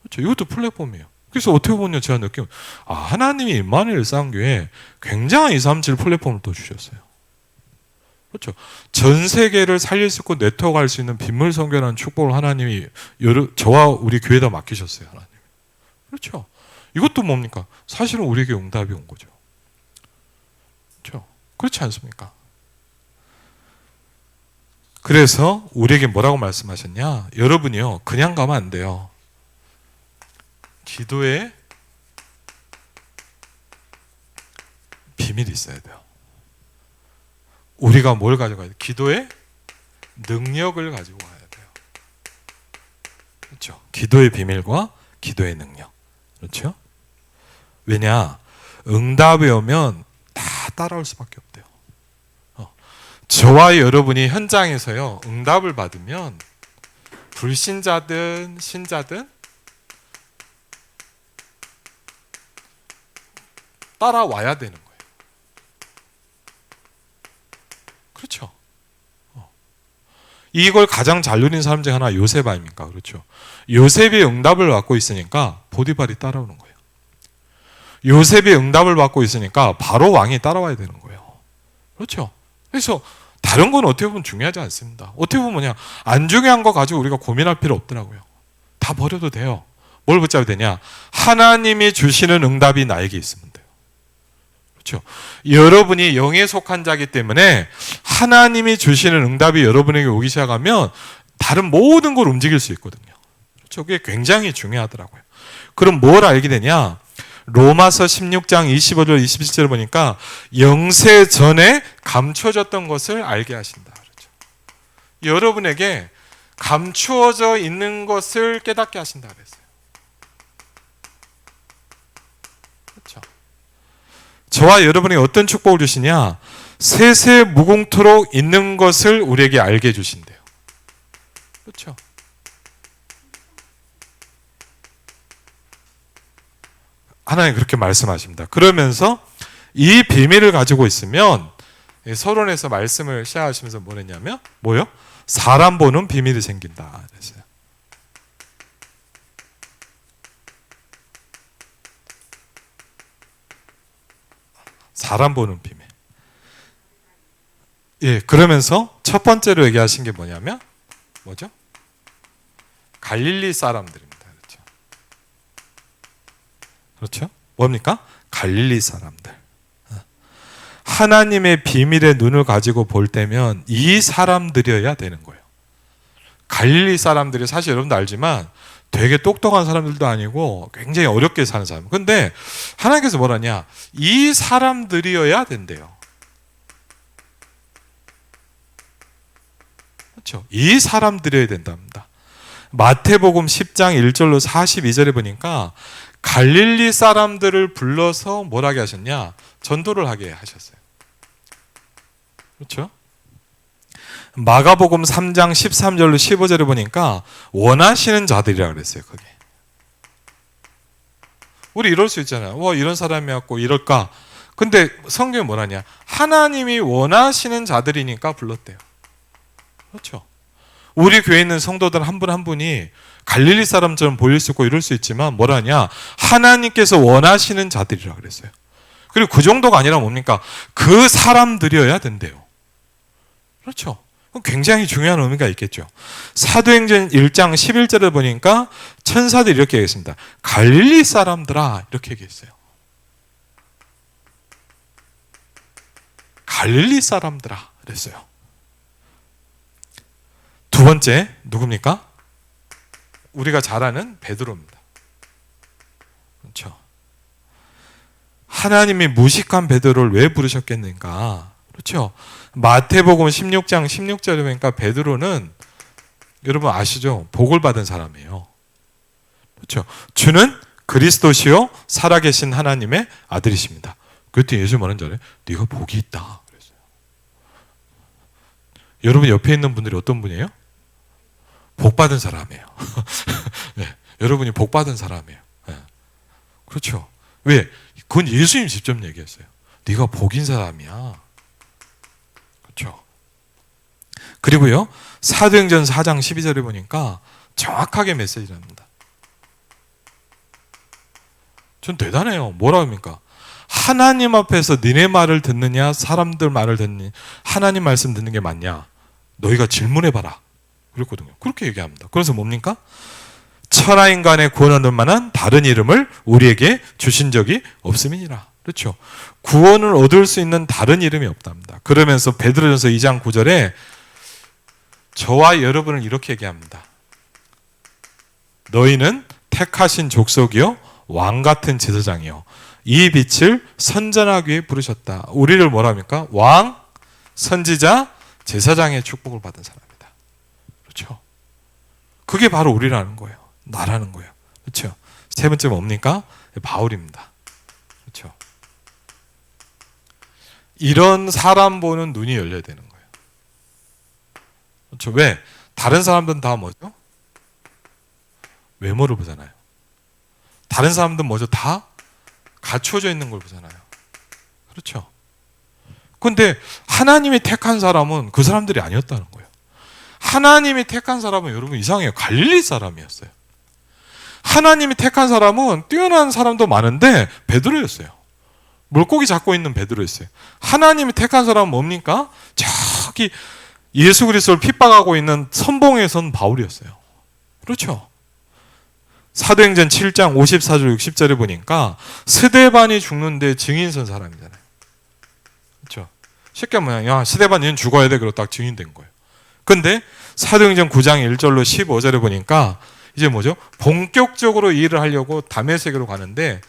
그렇죠? 이것도 플랫폼이에요. 그래서 어떻게 보면 제가 느끼면 하나님이 임마누엘 일상교회에 굉장한 237 플랫폼을 또 주셨어요. 그렇죠? 전 세계를 살릴 수 있고 네트워크할 수 있는 빗물 선교라는 축복을 하나님이 저와 우리 교회에다 맡기셨어요. 하나님. 그렇죠? 이것도 뭡니까? 사실은 우리에게 응답이 온 거죠. 그렇죠? 그렇지 않습니까? 그래서 우리에게 뭐라고 말씀하셨냐? 여러분이요, 그냥 가면 안 돼요. 기도에 비밀이 있어야 돼요. 우리가 뭘 가져가야 돼요? 기도의 능력을 가지고 가야 돼요. 그렇죠? 기도의 비밀과 기도의 능력. 그렇죠? 왜냐? 응답이 오면 다 따라올 수밖에 없대요. 저와 여러분이 현장에서요, 응답을 받으면 불신자든 신자든 따라와야 되는 거예요. 그렇죠? 이걸 가장 잘 누린 사람 중 하나 요셉 아닙니까? 그렇죠? 요셉이 응답을 받고 있으니까 보디발이 따라오는 거예요. 요셉이 응답을 받고 있으니까 바로 왕이 따라와야 되는 거예요. 그렇죠? 그래서 다른 건 어떻게 보면 중요하지 않습니다. 어떻게 보면 뭐냐, 안 중요한 거 가지고 우리가 고민할 필요 없더라고요. 다 버려도 돼요. 뭘 붙잡아야 되냐? 하나님이 주시는 응답이 나에게 있으면 돼요. 그렇죠? 여러분이 영에 속한 자이기 때문에 하나님이 주시는 응답이 여러분에게 오기 시작하면 다른 모든 걸 움직일 수 있거든요. 그렇죠? 그게 굉장히 중요하더라고요. 그럼 뭘 알게 되냐? 로마서 16장 25절 27절 보니까 영세 전에 감춰졌던 것을 알게 하신다. 그렇죠. 여러분에게 감추어져 있는 것을 깨닫게 하신다 그랬어요. 그렇죠. 저와 여러분에게 어떤 축복을 주시냐? 세세 무궁토록 있는 것을 우리에게 알게 해주신대요. 그렇죠. 하나님 그렇게 말씀하십니다. 그러면서 이 비밀을 가지고 있으면 서론에서 말씀을 시작하시면서 뭐랬냐면 뭐요? 사람 보는 비밀이 생긴다 그랬어요. 사람 보는 비밀. 예, 그러면서 첫 번째로 얘기하신 게 뭐냐면 뭐죠? 갈릴리 사람들입니다. 그렇죠? 그렇죠? 뭡니까? 갈릴리 사람들. 하나님의 비밀의 눈을 가지고 볼 때면 이 사람들이어야 되는 거예요. 갈릴리 사람들이 사실 여러분도 알지만 되게 똑똑한 사람들도 아니고 굉장히 어렵게 사는 사람. 근데 하나님께서 뭐라냐? 이 사람들이어야 된대요. 그렇죠? 이 사람들이어야 된답니다. 마태복음 10장 1절로 42절에 보니까 갈릴리 사람들을 불러서 뭐라게 하셨냐? 전도를 하게 하셨어요. 그렇죠? 마가복음 3장 13절로 15절에 보니까 원하시는 자들이라 그랬어요. 그게. 우리 이럴 수 있잖아요. 이런 사람이었고 이럴까? 근데 성경이 뭐라냐? 하나님이 원하시는 자들이니까 불렀대요. 그렇죠? 우리 교회에 있는 성도들 한 분 한 분이 갈릴리 사람처럼 보일 수 있고 이럴 수 있지만 뭐라냐? 하나님께서 원하시는 자들이라 그랬어요. 그리고 그 정도가 아니라 뭡니까? 그 사람들이어야 된대요. 그렇죠? 굉장히 중요한 의미가 있겠죠. 사도행전 1장 11절에 보니까 천사들이 이렇게 얘기했습니다. 갈릴리 사람들아 이렇게 얘기했어요. 갈릴리 사람들아 그랬어요. 두 번째 누굽니까? 우리가 잘 아는 베드로입니다. 그렇죠? 하나님이 무식한 베드로를 왜 부르셨겠는가? 그렇죠? 마태복음 16장 16절에 보니까 베드로는 여러분 아시죠? 복을 받은 사람이에요. 그렇죠? 주는 그리스도시요 살아계신 하나님의 아들이십니다. 그랬더니 예수 뭐라는 줄 알아요? 네가 복이 있다 그랬어요. 여러분 옆에 있는 분들이 어떤 분이에요? 복 받은 사람이에요. 네, 여러분이 복 받은 사람이에요. 네. 그렇죠? 왜? 그건 예수님 직접 얘기했어요. 네가 복인 사람이야. 그렇죠? 그리고요 사도행전 4장 12절에 보니까 정확하게 메시지를 합니다. 전 대단해요. 뭐라 합니까? 하나님 앞에서 니네 말을 듣느냐 사람들 말을 듣느냐 하나님 말씀 듣는 게 맞냐 너희가 질문해봐라 그랬거든요. 그렇게 얘기합니다. 그래서 뭡니까? 천하인간의 구원할 만한 다른 이름을 우리에게 주신 적이 없음이니라. 그렇죠? 구원을 얻을 수 있는 다른 이름이 없답니다. 그러면서 베드로전서 2장 9절에 저와 여러분을 이렇게 얘기합니다. 너희는 택하신 족속이요 왕 같은 제사장이요 이 빛을 선전하기 위해 부르셨다. 우리를 뭐라 합니까? 왕, 선지자, 제사장의 축복을 받은 사람이다. 그렇죠? 그게 바로 우리라는 거예요. 나라는 거예요. 그렇죠? 세 번째 뭡니까? 바울입니다. 그렇죠? 이런 사람 보는 눈이 열려야 되는 거예요. 그렇죠? 왜? 다른 사람들은 다 뭐죠? 외모를 보잖아요. 다른 사람들은 뭐죠? 다 갖춰져 있는 걸 보잖아요. 그렇죠? 근데 하나님이 택한 사람은 그 사람들이 아니었다는 거예요. 하나님이 택한 사람은 여러분 이상해요. 갈릴리 사람이었어요. 하나님이 택한 사람은 뛰어난 사람도 많은데 베드로였어요. 물고기 잡고 있는 베드로였어요. 하나님이 택한 사람은 뭡니까? 저기 예수 그리스도를 핍박하고 있는 선봉에 선 바울이었어요. 그렇죠? 사도행전 7장 54절 60절에 보니까 스데반이 죽는데 증인 선 사람이잖아요. 그렇죠? 쉽게 뭐냐? 야, 스데반 얘는 죽어야 돼. 그러고 딱 증인된 거예요. 근데 사도행전 9장 1절로 15절에 보니까 이제 뭐죠? 본격적으로 일을 하려고 다메섹으로 가는데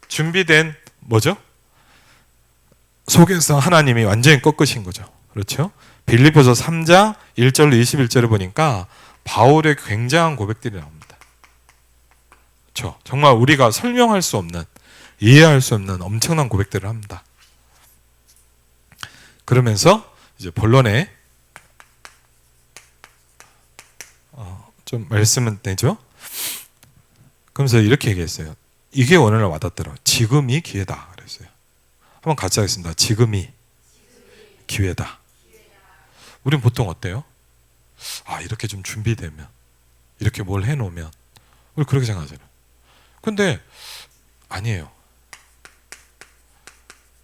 준비된 뭐죠? 속에서 하나님이 완전히 꺾으신 거죠. 그렇죠? 빌립보서 3장 1절로 21절을 보니까 바울의 굉장한 고백들이 나옵니다. 그렇죠? 정말 우리가 설명할 수 없는, 이해할 수 없는 엄청난 고백들을 합니다. 그러면서 이제 본론에 좀 말씀은 되죠? 그러면서 이렇게 얘기했어요. 이게 오늘 와닿더라고요. 지금이 기회다 그랬어요. 한번 같이 하겠습니다. 지금이 기회다. 우린 보통 어때요? 이렇게 좀 준비되면, 이렇게 뭘 해놓으면 우리 그렇게 생각하잖아요. 근데 아니에요.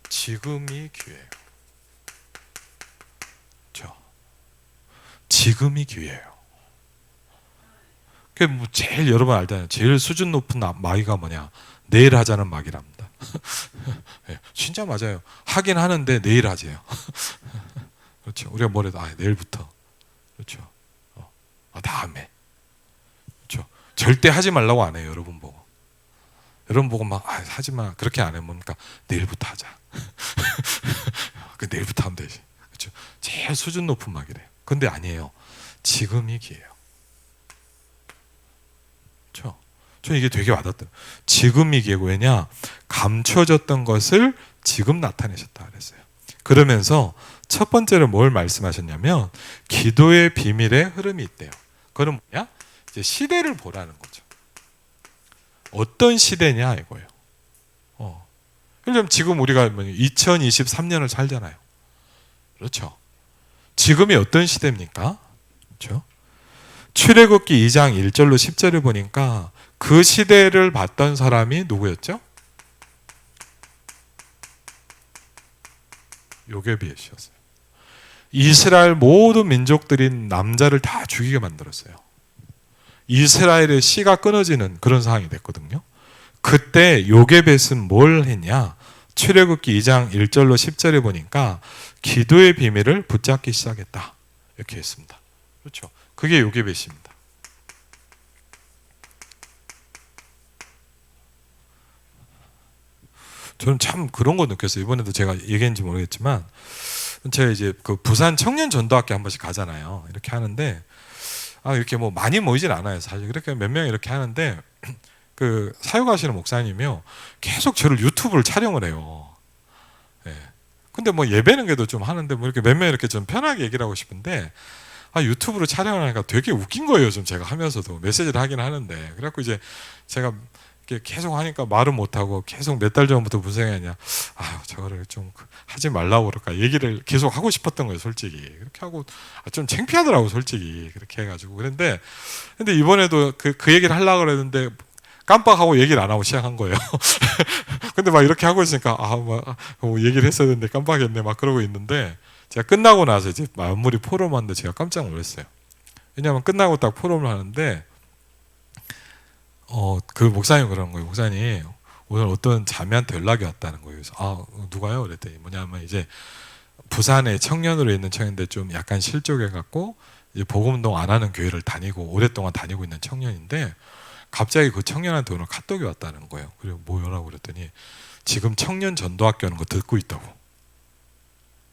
지금이 기회예요. 그렇죠? 지금이 기회예요. 그게 뭐 제일 여러분 알잖아요. 제일 수준 높은 마귀가 뭐냐? 내일 하자는 마귀랍니다. 네, 진짜 맞아요. 하긴 하는데 내일 하재요. 그렇죠. 우리가 뭐래도 내일부터. 그렇죠. 다음에. 그렇죠. 절대 하지 말라고 안 해요. 여러분 보고. 여러분 보고 막 하지 마. 그렇게 안 해요. 뭡니까? 내일부터 하자. 그 내일부터 하면 되지. 그렇죠. 제일 수준 높은 마귀래요. 근데 아니에요. 지금이 기회예요. 그렇죠. 저 이게 되게 와닿더라고요. 지금이 기회고, 왜냐? 감춰졌던 것을 지금 나타내셨다 그랬어요. 그러면서 첫 번째로 뭘 말씀하셨냐면 기도의 비밀의 흐름이 있대요. 그건 뭐냐? 이제 시대를 보라는 거죠. 어떤 시대냐 이거예요. 예를 들면 지금 우리가 2023년을 살잖아요. 그렇죠. 지금이 어떤 시대입니까? 그렇죠. 출애굽기 2장 1절로 10절을 보니까 그 시대를 봤던 사람이 누구였죠? 요게벳이었어요. 이스라엘 모든 민족들이 남자를 다 죽이게 만들었어요. 이스라엘의 씨가 끊어지는 그런 상황이 됐거든요. 그때 요게벳은 뭘 했냐? 출애굽기 2장 1절로 10절에 보니까 기도의 비밀을 붙잡기 시작했다. 이렇게 했습니다. 그렇죠. 그게 요게벳입니다. 저는 참 그런 거 느꼈어요. 이번에도 제가 얘기했는지 모르겠지만 제가 이제 그 부산 청년 전도학교 한 번씩 가잖아요. 이렇게 하는데 이렇게 뭐 많이 모이진 않아요. 사실 그렇게 몇 명 이렇게 하는데 그 사역하시는 목사님이요 계속 저를 유튜브를 촬영을 해요. 예. 근데 뭐 예배는 그래도 좀 하는데 뭐 이렇게 몇 명 이렇게 좀 편하게 얘기를 하고 싶은데 유튜브로 촬영을 하니까 되게 웃긴 거예요. 좀 제가 하면서도 메시지를 하긴 하는데 그래갖고 이제 제가 계속 하니까 말은 못하고 계속 몇 달 전부터 무슨 생각이냐, 저거를 좀 하지 말라고 그럴까 얘기를 계속 하고 싶었던 거예요. 솔직히 그렇게 하고 좀 창피하더라고 솔직히 그렇게 해가지고. 근데 이번에도 그 얘기를 하려고 그랬는데 깜빡하고 얘기를 안 하고 시작한 거예요. 근데 막 이렇게 하고 있으니까 뭐 얘기를 했어야 되는데 깜빡했네 막 그러고 있는데 제가 끝나고 나서 이제 마무리 포럼하는데 제가 깜짝 놀랐어요. 왜냐하면 끝나고 딱 포럼을 하는데 그 목사님 그러는 거예요. 목사님 오늘 어떤 자매한테 연락이 왔다는 거예요. 그래서 누가요? 그랬더니 뭐냐면 이제 부산에 청년으로 있는 청년인데 좀 약간 실족해 갖고 이제 복음운동 안 하는 교회를 다니고 오랫동안 다니고 있는 청년인데 갑자기 그 청년한테 오늘 카톡이 왔다는 거예요. 그리고 뭐라고 그랬더니 지금 청년 전도학교 하는 거 듣고 있다고.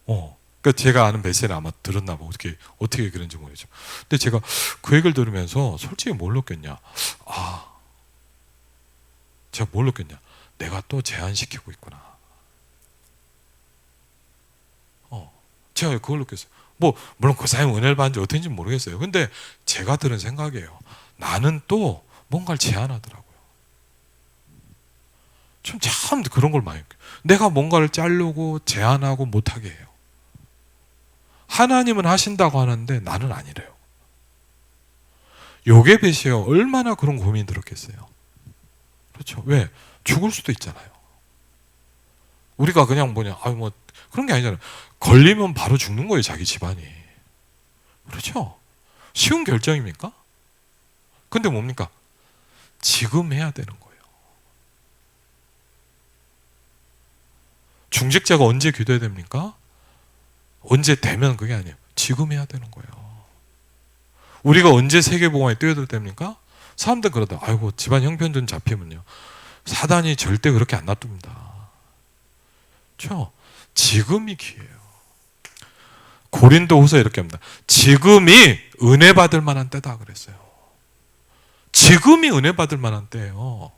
그러니까 제가 아는 메시지를 아마 들었나 봐. 어떻게 그런지 모르겠죠. 근데 제가 그 얘기를 들으면서 솔직히 뭘 느꼈냐? 제가 뭘 느꼈냐? 내가 또 제한시키고 있구나. 제가 그걸 느꼈어요. 물론 그 사람이 은혜를 받은지 어떤지 모르겠어요. 근데 제가 들은 생각이에요. 나는 또 뭔가를 제한하더라고요. 참 그런 걸 많이 느껴요. 내가 뭔가를 자르고 제한하고 못하게 해요. 하나님은 하신다고 하는데 나는 아니래요. 요게벳이요. 얼마나 그런 고민이 들었겠어요. 그렇죠. 왜? 죽을 수도 있잖아요. 우리가 그냥 그런 게 아니잖아요. 걸리면 바로 죽는 거예요. 자기 집안이. 그렇죠. 쉬운 결정입니까? 근데 뭡니까? 지금 해야 되는 거예요. 중직자가 언제 기도해야 됩니까? 언제 되면 그게 아니에요. 지금 해야 되는 거예요. 우리가 언제 세계복음화에 뛰어들 됩니까? 사람들 그러다 집안 형편좀 잡히면요. 사단이 절대 그렇게 안 놔둡니다. 그렇죠? 지금이 기회예요. 고린도후서 이렇게 합니다. 지금이 은혜 받을 만한 때다 그랬어요. 지금이 은혜 받을 만한 때예요.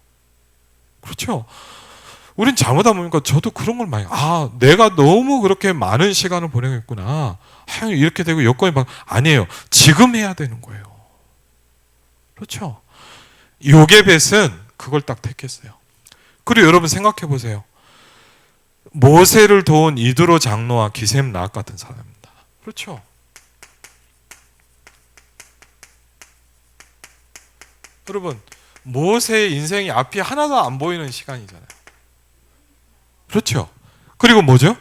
그렇죠? 우린 잘못하면 보니까 저도 그런 걸 많이, 내가 너무 그렇게 많은 시간을 보내겠구나. 이렇게 되고 여건이 아니에요. 지금 해야 되는 거예요. 그렇죠? 요게벳은 그걸 딱 택했어요. 그리고 여러분 생각해 보세요. 모세를 도운 이드로 장로와 기셈 나앗 같은 사람입니다. 그렇죠? 여러분, 모세의 인생이 앞이 하나도 안 보이는 시간이잖아요. 그렇죠? 그리고 뭐죠?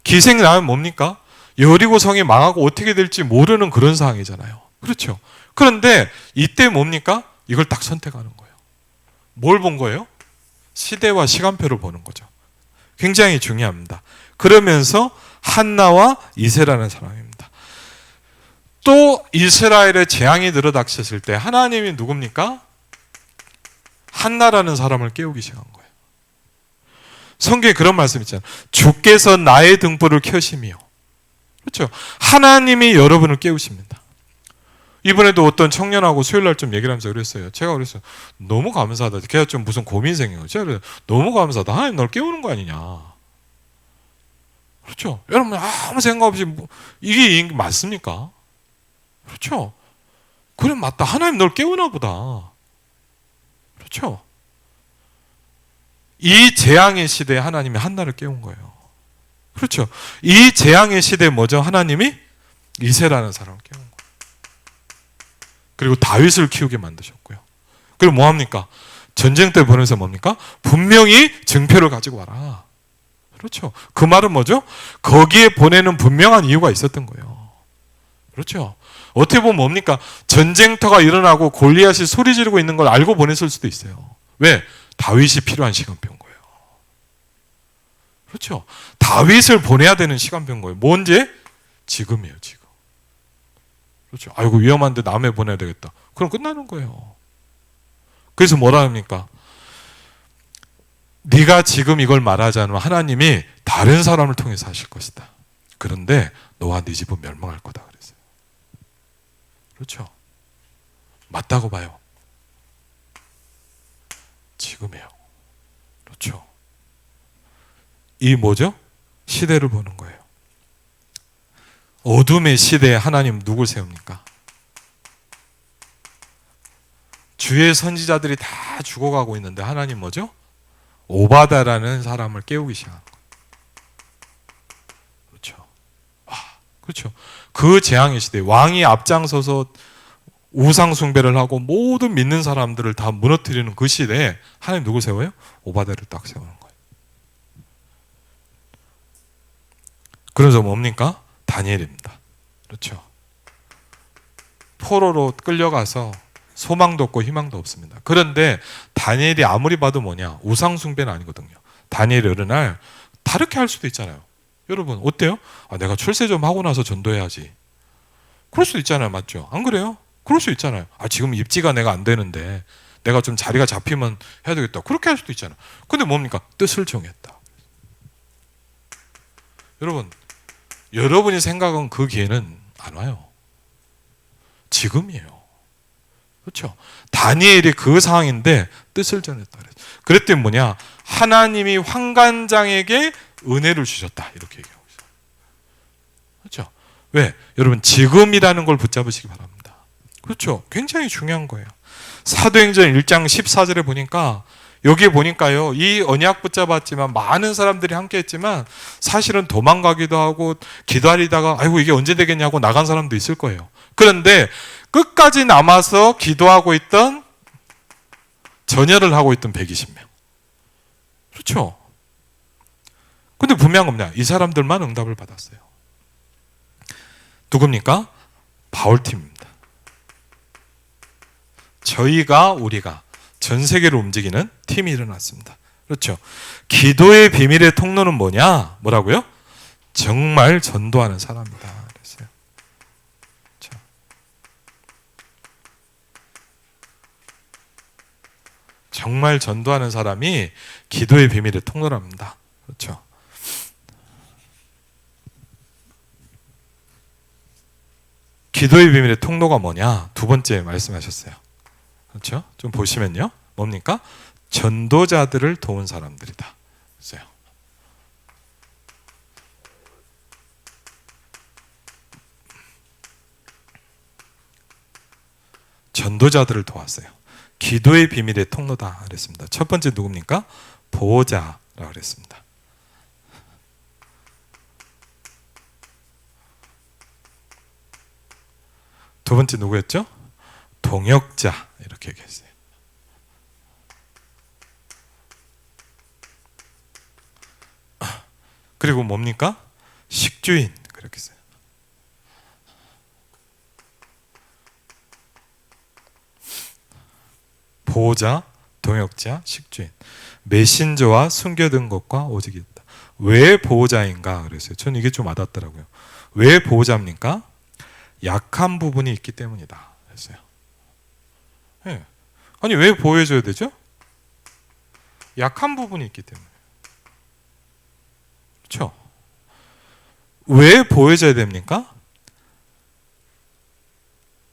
기생 나면 뭡니까? 여리고 성이 망하고 어떻게 될지 모르는 그런 상황이잖아요. 그렇죠? 그런데 이때 뭡니까? 이걸 딱 선택하는 거예요. 뭘 본 거예요? 시대와 시간표를 보는 거죠. 굉장히 중요합니다. 그러면서 한나와 이세라는 사람입니다. 또 이스라엘의 재앙이 들어닥쳤을 때 하나님이 누굽니까? 한나라는 사람을 깨우기 시작한 거예요. 성경에 그런 말씀 있잖아요. 주께서 나의 등불을 켜시며. 그렇죠? 하나님이 여러분을 깨우십니다. 이번에도 어떤 청년하고 수요일 날 좀 얘기를 하면서 그랬어요. 제가 그랬어요. 너무 감사하다. 걔가 좀 무슨 고민 생긴 거예요. 제가 그래서 너무 감사하다. 하나님 널 깨우는 거 아니냐. 그렇죠? 여러분 아무 생각 없이 이게 맞습니까? 그렇죠? 그래 맞다. 하나님 널 깨우나 보다. 그렇죠? 이 재앙의 시대에 하나님이 한나를 깨운 거예요. 그렇죠? 이 재앙의 시대에 뭐죠? 하나님이 이세라는 사람을 깨운 거예요. 그리고 다윗을 키우게 만드셨고요. 그리고 뭐합니까? 전쟁 때 보내서 뭡니까? 분명히 증표를 가지고 와라. 그렇죠? 그 말은 뭐죠? 거기에 보내는 분명한 이유가 있었던 거예요. 그렇죠? 어떻게 보면 뭡니까? 전쟁터가 일어나고 골리앗이 소리 지르고 있는 걸 알고 보냈을 수도 있어요. 왜? 다윗이 필요한 시간표인 거예요. 그렇죠? 다윗을 보내야 되는 시간표인 거예요. 뭐 언제? 지금이에요, 지금. 그렇죠? 아이고 위험한데 남해 보내야 되겠다. 그럼 끝나는 거예요. 그래서 뭐라 합니까? 네가 지금 이걸 말하지 않으면 하나님이 다른 사람을 통해서 하실 것이다. 그런데 너와 네 집은 멸망할 거다 그랬어요. 그렇죠? 맞다고 봐요. 지금이에요. 그렇죠? 이 뭐죠? 시대를 보는 거예요. 어둠의 시대에 하나님 누굴 세웁니까? 주의 선지자들이 다 죽어가고 있는데 하나님 뭐죠? 오바다라는 사람을 깨우기 시작한 거예요. 그렇죠? 그렇죠. 그 재앙의 시대에 왕이 앞장서서 우상 숭배를 하고 모든 믿는 사람들을 다 무너뜨리는 그 시대에 하나님 누굴 세워요? 오바다를 딱 세우는 거예요. 그래서 뭡니까? 다니엘입니다. 그렇죠? 포로로 끌려가서 소망도 없고 희망도 없습니다. 그런데 다니엘이 아무리 봐도 뭐냐? 우상 숭배는 아니거든요. 다니엘이 어느 날 다르게 할 수도 있잖아요. 여러분 어때요? 내가 출세 좀 하고 나서 전도해야지. 그럴 수도 있잖아요. 맞죠? 안 그래요? 그럴 수 있잖아요. 지금 입지가 내가 안 되는데 내가 좀 자리가 잡히면 해야 되겠다. 그렇게 할 수도 있잖아요. 근데 뭡니까? 뜻을 정했다. 여러분 여러분이 생각한 그 기회는 안 와요. 지금이에요. 그렇죠? 다니엘이 그 상황인데 뜻을 전했다. 그랬더니 뭐냐? 하나님이 환관장에게 은혜를 주셨다. 이렇게 얘기하고 있어요. 그렇죠? 왜? 여러분 지금이라는 걸 붙잡으시기 바랍니다. 그렇죠? 굉장히 중요한 거예요. 사도행전 1장 14절에 보니까 여기에 보니까요, 이 언약 붙잡았지만 많은 사람들이 함께 했지만 사실은 도망가기도 하고 기다리다가 아이고 이게 언제 되겠냐고 나간 사람도 있을 거예요. 그런데 끝까지 남아서 기도하고 있던, 전열을 하고 있던 120명. 그렇죠? 근데 분명한 겁니다. 이 사람들만 응답을 받았어요. 누굽니까? 바울팀입니다. 우리가 전 세계를 움직이는 팀이 일어났습니다. 그렇죠? 기도의 비밀의 통로는 뭐냐? 뭐라고요? 정말 전도하는 사람이다. 그랬어요. 정말 전도하는 사람이 기도의 비밀의 통로랍니다. 그렇죠? 기도의 비밀의 통로가 뭐냐? 두 번째 말씀하셨어요. 그렇죠? 좀 보시면요. 뭡니까? 전도자들을 도운 사람들이다. 그래서요. 전도자들을 도왔어요. 기도의 비밀의 통로다 그랬습니다. 첫 번째 누굽니까? 보호자라고 그랬습니다. 두 번째 누구였죠? 동역자 이렇게 얘기했어요. 그리고 뭡니까? 식주인 그렇게 했어요. 보호자, 동역자, 식주인. 메신저와 숨겨둔 것과 오직이었다. 왜 보호자인가 그랬어요. 저는 이게 좀 와닿더라고요. 왜 보호자입니까? 약한 부분이 있기 때문이다 그랬어요. 네. 아니 왜 보호해줘야 되죠? 약한 부분이 있기 때문에. 그렇죠? 왜 보호해줘야 됩니까?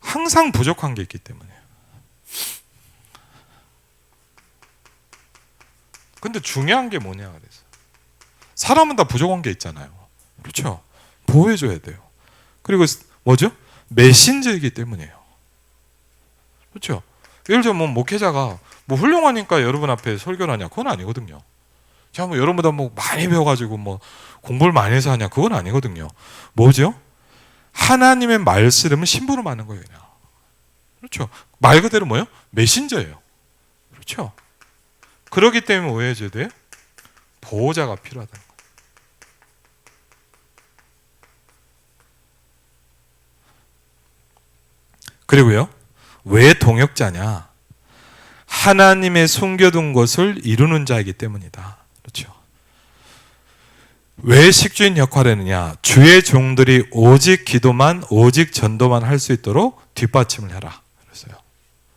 항상 부족한 게 있기 때문에. 근데 중요한 게 뭐냐 그래서 사람은 다 부족한 게 있잖아요. 그렇죠? 보호해줘야 돼요. 그리고 뭐죠? 메신저이기 때문이에요. 그렇죠? 예를 들면 뭐 목회자가 뭐 훌륭하니까 여러분 앞에 설교를 하냐? 그건 아니거든요. 자, 뭐 여러분보다 뭐 많이 배워가지고 뭐 공부를 많이 해서 하냐? 그건 아니거든요. 뭐죠? 하나님의 말씀은 심부름 하는 거예요. 그냥. 그렇죠? 말 그대로 뭐예요? 메신저예요. 그렇죠? 그렇기 때문에 오해해줘야 돼요? 보호자가 필요하다는 거예요. 그리고요, 왜 동역자냐? 하나님의 숨겨둔 것을 이루는 자이기 때문이다. 그렇죠? 왜 식주인 역할을 했느냐? 주의 종들이 오직 기도만, 오직 전도만 할 수 있도록 뒷받침을 해라. 그랬어요.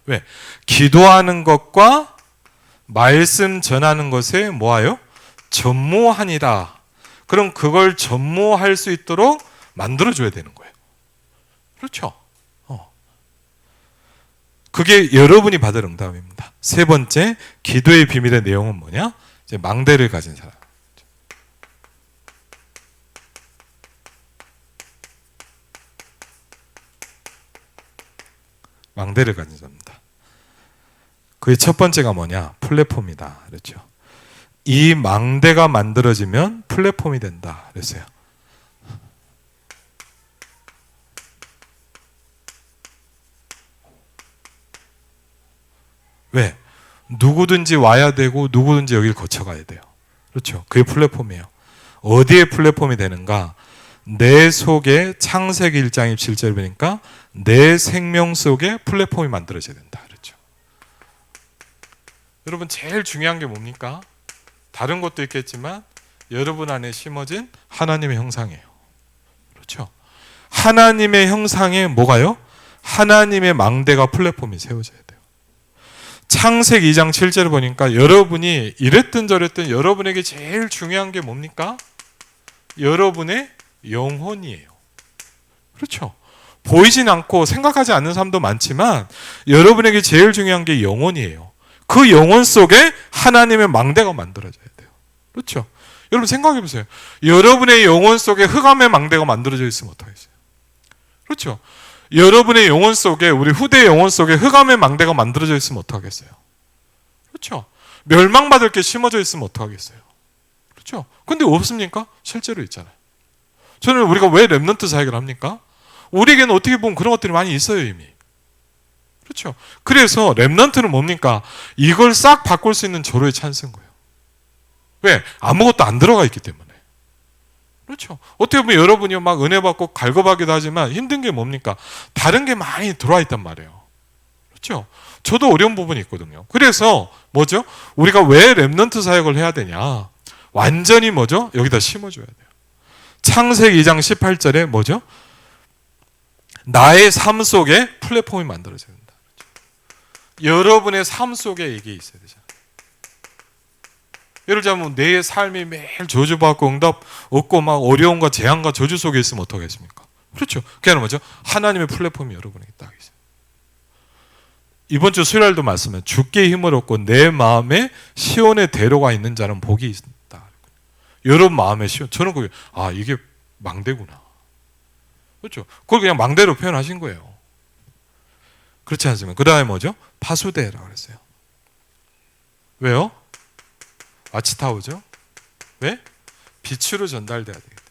왜? 기도하는 것과 말씀 전하는 것에 뭐하여? 전무하니라. 그럼 그걸 전무할 수 있도록 만들어줘야 되는 거예요. 그렇죠? 그게 여러분이 받을 응답입니다. 세 번째, 기도의 비밀의 내용은 뭐냐? 이제 망대를 가진 사람. 망대를 가진 사람입니다. 그의 첫 번째가 뭐냐? 플랫폼이다. 그렇죠. 이 망대가 만들어지면 플랫폼이 된다. 그랬어요. 왜? 누구든지 와야 되고 누구든지 여기를 거쳐가야 돼요. 그렇죠. 그게 플랫폼이에요. 어디에 플랫폼이 되는가? 내 속에 창세기 1장 27절 보니까 내 생명 속에 플랫폼이 만들어져야 된다. 그렇죠. 여러분 제일 중요한 게 뭡니까? 다른 것도 있겠지만 여러분 안에 심어진 하나님의 형상이에요. 그렇죠. 하나님의 형상에 뭐가요? 하나님의 망대가 플랫폼이 세워져야 돼요. 창세기 2장 7절을 보니까 여러분이 이랬든 저랬든 여러분에게 제일 중요한 게 뭡니까? 여러분의 영혼이에요. 그렇죠. 보이진 않고 생각하지 않는 사람도 많지만 여러분에게 제일 중요한 게 영혼이에요. 그 영혼 속에 하나님의 망대가 만들어져야 돼요. 그렇죠. 여러분 생각해 보세요. 여러분의 영혼 속에 흑암의 망대가 만들어져 있으면 어떡하겠어요? 그렇죠. 여러분의 영혼 속에, 우리 후대의 영혼 속에 흑암의 망대가 만들어져 있으면 어떡하겠어요? 그렇죠. 멸망받을 게 심어져 있으면 어떡하겠어요? 그렇죠. 근데 없습니까? 실제로 있잖아요. 저는 우리가 왜 렘넌트 사역을 합니까? 우리에게는 어떻게 보면 그런 것들이 많이 있어요, 이미. 그렇죠. 그래서 렘넌트는 뭡니까? 이걸 싹 바꿀 수 있는 절호의 찬스인 거예요. 왜? 아무것도 안 들어가 있기 때문에. 그렇죠. 어떻게 보면 여러분이 막 은혜 받고 갈급하기도 하지만 힘든 게 뭡니까? 다른 게 많이 들어와 있단 말이에요. 그렇죠. 저도 어려운 부분이 있거든요. 그래서 뭐죠? 우리가 왜 렘넌트 사역을 해야 되냐? 완전히 뭐죠? 여기다 심어줘야 돼요. 창세기 2장 18절에 뭐죠? 나의 삶 속에 플랫폼이 만들어져야 된다. 여러분의 삶 속에 이게 있어야 되잖아요. 예를 들자면 내 삶이 매일 저주받고 응답 없고 막 어려움과 재앙과 저주 속에 있으면 어떡하겠습니까? 그렇죠. 그게 뭐죠? 하나님의 플랫폼이 여러분에게 딱 있어요. 이번 주 수요일도 말씀해 주께 힘을 얻고 내 마음에 시온의 대로가 있는 자는 복이 있다. 여러분 마음에 시온. 저는 그게 이게 망대구나. 그렇죠. 그걸 그냥 망대로 표현하신 거예요. 그렇지 않습니까? 그 다음에 뭐죠? 파수대라고 그랬어요. 왜요? 와치타워죠. 왜? 빛으로 전달돼야 되겠다.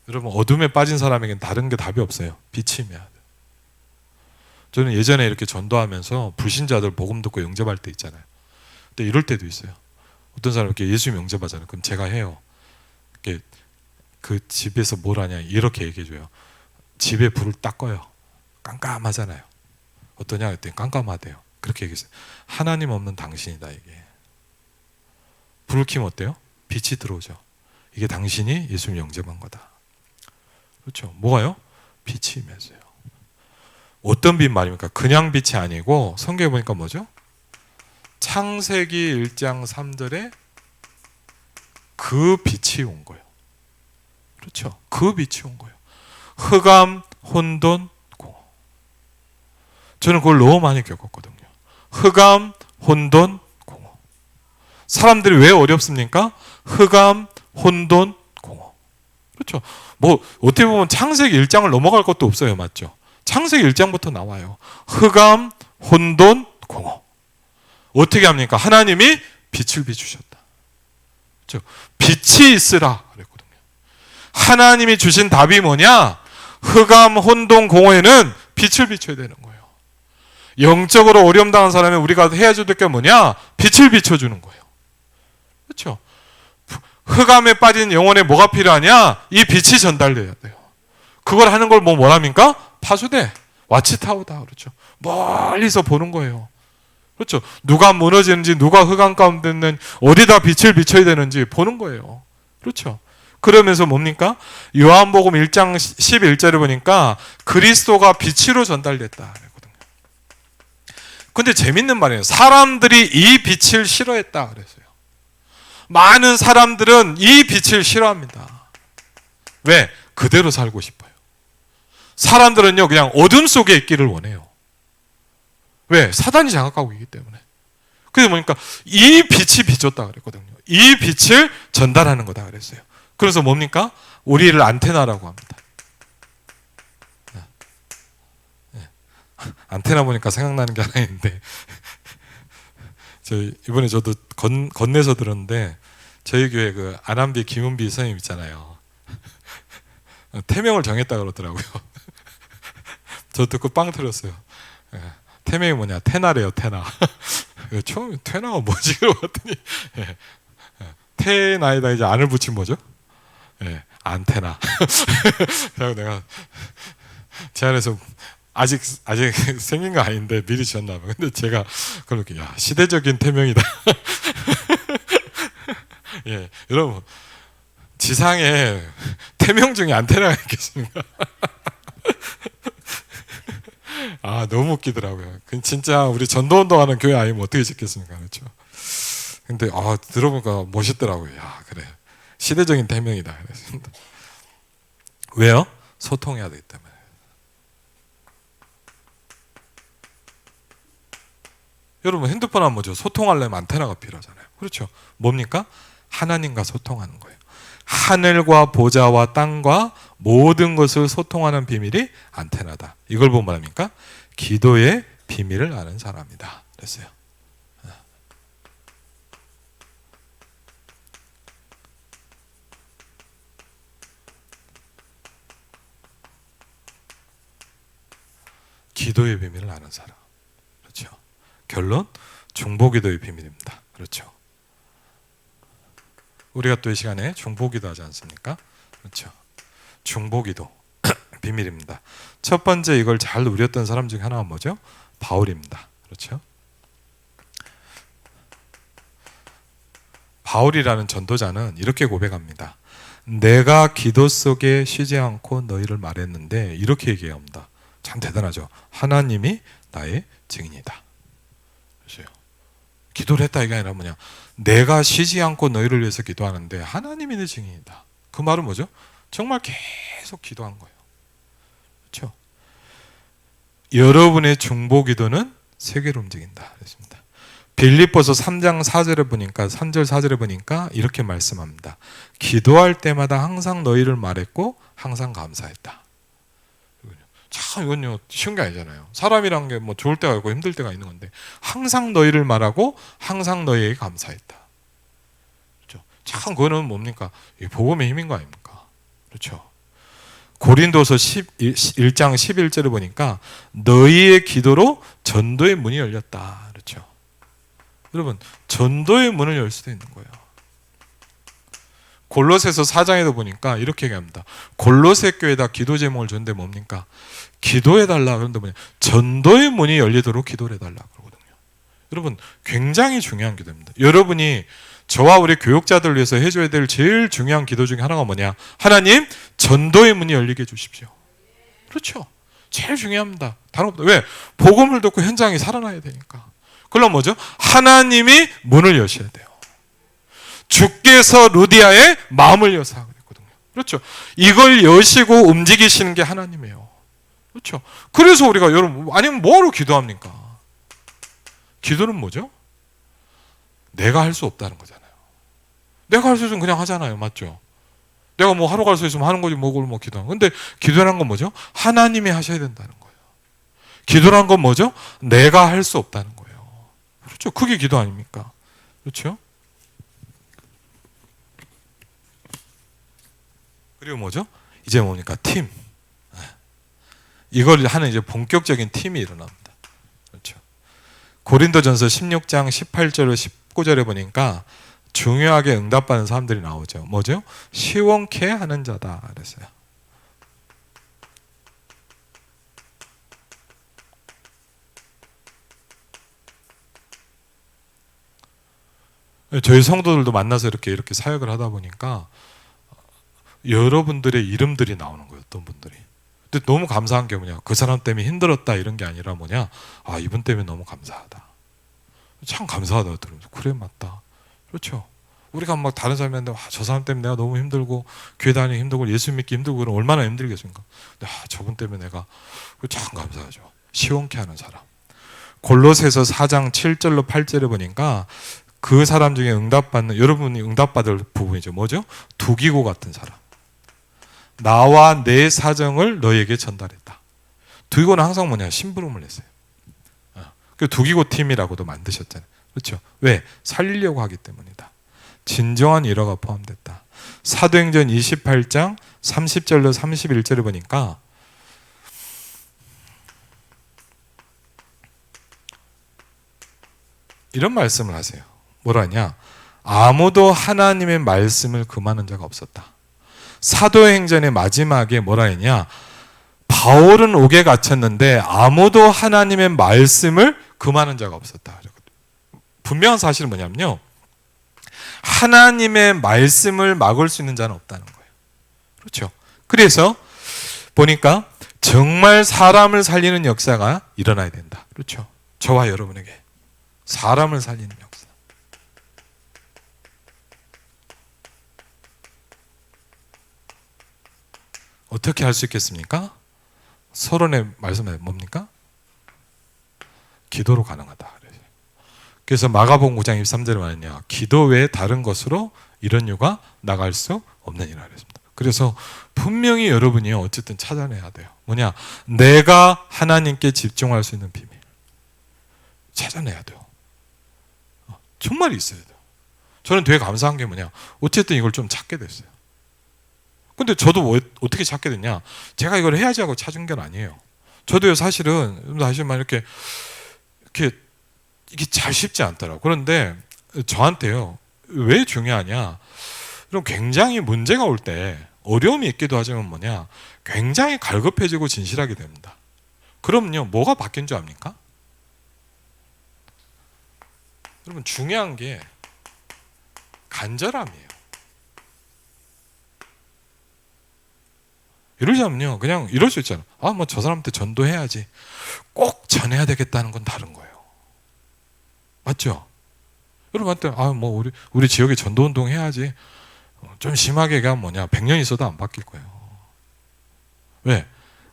여러분 어둠에 빠진 사람에겐 다른 게 답이 없어요. 빛이 임해야 돼요. 저는 예전에 이렇게 전도하면서 불신자들 복음 듣고 영접할 때 있잖아요. 근데 이럴 때도 있어요. 어떤 사람 이렇게 예수님 영접하잖아요. 그럼 제가 해요. 이렇게 그 집에서 뭘 하냐 이렇게 얘기해줘요. 집에 불을 딱 꺼요. 깜깜하잖아요. 어떠냐 했더니 깜깜하대요. 그렇게 얘기했어요. 하나님 없는 당신이다 이게. 불을 켜면 어때요? 빛이 들어오죠. 이게 당신이 예수님 영접한 거다. 그렇죠. 뭐가요? 빛이 임했어요. 어떤 빛 말입니까? 그냥 빛이 아니고 성경에 보니까 뭐죠? 창세기 1장 3절에 그 빛이 온 거예요. 그렇죠. 그 빛이 온 거예요. 흑암, 혼돈, 공허. 저는 그걸 너무 많이 겪었거든요. 흑암, 혼돈, 공허. 사람들이 왜 어렵습니까? 흑암, 혼돈, 공허. 그렇죠. 뭐 어떻게 보면 창세기 1장을 넘어갈 것도 없어요. 맞죠? 창세기 1장부터 나와요. 흑암, 혼돈, 공허. 어떻게 합니까? 하나님이 빛을 비추셨다. 그렇죠? 빛이 있으라 그랬거든요. 하나님이 주신 답이 뭐냐? 흑암, 혼돈, 공허에는 빛을 비춰야 되는 거예요. 영적으로 어려움 당한 사람이 우리가 해야 될 게 뭐냐? 빛을 비춰주는 거예요. 그렇죠? 흑암에 빠진 영혼에 뭐가 필요하냐? 이 빛이 전달돼야 돼요. 그걸 하는 걸 뭐랍니까? 파수대, 와치타워다. 그렇죠. 멀리서 보는 거예요. 그렇죠. 누가 무너지는지, 누가 흑암 가운데 있는 어디다 빛을 비춰야 되는지 보는 거예요. 그렇죠. 그러면서 뭡니까? 요한복음 1장 11절에 보니까 그리스도가 빛으로 전달됐다. 근데 재밌는 말이에요. 사람들이 이 빛을 싫어했다 그랬어요. 많은 사람들은 이 빛을 싫어합니다. 왜? 그대로 살고 싶어요. 사람들은요 그냥 어둠 속에 있기를 원해요. 왜? 사단이 장악하고 있기 때문에. 그래서 보니까 이 빛이 비쳤다 그랬거든요. 이 빛을 전달하는 거다 그랬어요. 그래서 뭡니까? 우리를 안테나라고 합니다. 안테나 보니까 생각나는 게 하나 있는데 이번에 저도 건네서 들었는데 저희 교회 그 안암비 김은비 선생님 있잖아요. 태명을 정했다 그러더라고요. 저 듣고 빵 터졌어요. 태명이 뭐냐? 테나래요. 테나. 처음에 테나가 뭐지? 그러더니 테나에다 이제 안을 붙인 뭐죠? 안테나. 그래서 내가 제 안에서 아직 생긴 거 아닌데 미리 지었나 봐. 근데 제가 그렇게 시대적인 태명이다. 예, 여러분 지상에 태명 중에 안테나가 있겠습니까? 너무 웃기더라고요. 진짜 우리 전도운동하는 교회 아니면 어떻게 짓겠습니까? 그렇죠? 근데 들어보니까 멋있더라고요. 그래 시대적인 태명이다. 그랬습니다. 왜요? 소통해야 되기 때문에. 여러분 핸드폰 하면 뭐죠? 소통하려면 안테나가 필요하잖아요. 그렇죠? 뭡니까? 하나님과 소통하는 거예요. 하늘과 보좌와 땅과 모든 것을 소통하는 비밀이 안테나다. 이걸 보면 뭐랍니까? 기도의 비밀을 아는 사람이다. 그랬어요. 기도의 비밀을 아는 사람. 그렇죠. 결론 중보기도의 비밀입니다. 그렇죠. 우리가 또 이 시간에 중보기도 하지 않습니까? 그렇죠. 중보기도 비밀입니다. 첫 번째 이걸 잘 누렸던 사람 중에 하나가 뭐죠? 바울입니다. 그렇죠. 바울이라는 전도자는 이렇게 고백합니다. 내가 기도 속에 쉬지 않고 너희를 말했는데 이렇게 얘기합니다. 참 대단하죠. 하나님이 나의 증인이다. 그렇죠? 기도를 했다 이게 아니라 뭐냐, 내가 쉬지 않고 너희를 위해서 기도하는데 하나님이 내 증인이다. 그 말은 뭐죠? 정말 계속 기도한 거예요. 그렇죠? 여러분의 중보 기도는 세계로 움직인다 그랬습니다. 빌립보서 3장 4절에 보니까 3절 4절에 보니까 이렇게 말씀합니다. 기도할 때마다 항상 너희를 말했고 항상 감사했다. 참 이건요 쉬운 게 아니잖아요. 사람이란 게 뭐 좋을 때가 있고 힘들 때가 있는 건데 항상 너희를 말하고 항상 너희에게 감사했다. 그렇죠? 참 그거는 뭡니까? 복음의 힘인 거 아닙니까? 그렇죠? 고린도서 1장 11절을 보니까 너희의 기도로 전도의 문이 열렸다. 그렇죠? 여러분 전도의 문을 열 수도 있는 거예요. 골로새서 4장에도 보니까 이렇게 얘기합니다. 골로새 교회에다 기도 제목을 줬는데 뭡니까? 기도해달라. 그런데 뭐냐? 전도의 문이 열리도록 기도를 해달라 그러거든요. 여러분 굉장히 중요한 기도입니다. 여러분이 저와 우리 교육자들 위해서 해줘야 될 제일 중요한 기도 중에 하나가 뭐냐? 하나님 전도의 문이 열리게 해주십시오. 그렇죠? 제일 중요합니다. 다른 것보다. 왜? 복음을 듣고 현장이 살아나야 되니까. 그럼 뭐죠? 하나님이 문을 여셔야 돼요. 주께서 루디아의 마음을 여사 그랬거든요. 그렇죠? 이걸 여시고 움직이시는 게 하나님이에요. 그렇죠? 그래서 우리가 여러분 아니면 뭐하러 기도합니까? 기도는 뭐죠? 내가 할 수 없다는 거잖아요. 내가 할 수 있으면 그냥 하잖아요. 맞죠? 내가 뭐 하러 갈 수 있으면 하는 거지 뭐를 뭐 기도하는. 근데 기도라는 건 뭐죠? 하나님이 하셔야 된다는 거예요. 기도란 건 뭐죠? 내가 할 수 없다는 거예요. 그렇죠? 그게 기도 아닙니까? 그렇죠? 그리고 뭐죠? 이제 뭡니까? 팀. 이걸 하는 이제 본격적인 팀이 일어납니다. 그렇죠? 고린도전서 16장 18절로 19절에 보니까 중요하게 응답받는 사람들이 나오죠. 뭐죠? 시원케 하는 자다 그랬어요. 저희 성도들도 만나서 이렇게 사역을 하다 보니까 여러분들의 이름들이 나오는 거예요. 어떤 분들이. 근데 너무 감사한 게 뭐냐? 그 사람 때문에 힘들었다 이런 게 아니라 뭐냐? 아 이분 때문에 너무 감사하다. 참 감사하다. 그래 맞다. 그렇죠. 우리가 막 다른 사람한테 저 사람 때문에 내가 너무 힘들고 교회 다니기 힘들고 예수 믿기 힘들고 그럼 얼마나 힘들겠습니까? 근데 저분 때문에 내가 참 감사하죠. 시원케 하는 사람. 골로새서 4장 7절로 8절에 보니까 그 사람 중에 응답받는 여러분이 응답받을 부분이죠. 뭐죠? 두기고 같은 사람. 나와 내 사정을 너에게 전달했다. 두기고는 항상 뭐냐? 심부름을 했어요. 그 두기고 팀이라고도 만드셨잖아요. 그렇죠? 왜? 살리려고 하기 때문이다. 진정한 일화가 포함됐다. 사도행전 28장 30절로 31절을 보니까 이런 말씀을 하세요. 뭐라 하냐? 아무도 하나님의 말씀을 금하는 자가 없었다. 사도행전의 마지막에 뭐라 했냐? 바울은 옥에 갇혔는데 아무도 하나님의 말씀을 금하는 자가 없었다. 분명한 사실은 뭐냐면요. 하나님의 말씀을 막을 수 있는 자는 없다는 거예요. 그렇죠? 그래서 보니까 정말 사람을 살리는 역사가 일어나야 된다. 그렇죠? 저와 여러분에게 사람을 살리는 역사. 어떻게 할 수 있겠습니까? 서론의 말씀은 뭡니까? 기도로 가능하다. 그래서 마가복음 9장 23절에 말했냐? 기도 외에 다른 것으로 이런 유가 나갈 수 없느니라 그랬습니다. 그래서 분명히 여러분이 어쨌든 찾아내야 돼요. 뭐냐? 내가 하나님께 집중할 수 있는 비밀. 찾아내야 돼요. 정말 있어야 돼요. 저는 되게 감사한 게 뭐냐? 어쨌든 이걸 좀 찾게 됐어요. 근데 저도 어떻게 찾게 됐냐? 제가 이걸 해야지 하고 찾은 건 아니에요. 저도요 사실은 이렇게 이게 잘 쉽지 않더라고요. 그런데 저한테요 왜 중요하냐? 그럼 굉장히 문제가 올 때 어려움이 있기도 하지만 뭐냐? 굉장히 갈급해지고 진실하게 됩니다. 그럼요 뭐가 바뀐 줄 압니까? 여러분 중요한 게 간절함이에요. 이러자면요, 그냥 이럴 수 있잖아. 아, 뭐 저 사람한테 전도해야지. 꼭 전해야 되겠다는 건 다른 거예요. 맞죠? 여러분한테 아, 뭐 우리 지역에 전도 운동 해야지. 좀 심하게 얘기하면 뭐냐, 100년 있어도 안 바뀔 거예요. 왜?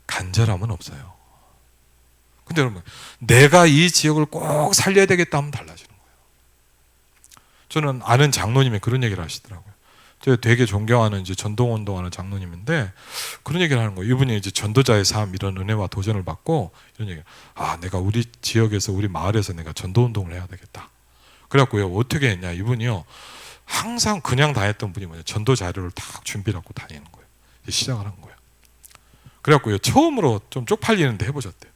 간절함은 없어요. 근데 여러분, 내가 이 지역을 꼭 살려야 되겠다 하면 달라지는 거예요. 저는 아는 장로님이 그런 얘기를 하시더라고요. 제가 되게 존경하는 이제 전도운동하는 장로님인데 그런 얘기를 하는 거예요. 이분이 이제 전도자의 삶, 이런 은혜와 도전을 받고 이런 얘기. 아, 내가 우리 지역에서, 우리 마을에서 내가 전도운동을 해야 되겠다. 그래갖고요, 어떻게 했냐, 이분이요, 항상 그냥 다녔던 분이 뭐냐, 전도 자료를 딱 준비를 하고 다니는 거예요. 시작을 한 거예요. 그래갖고요, 처음으로 좀 쪽팔리는데 해보셨대요.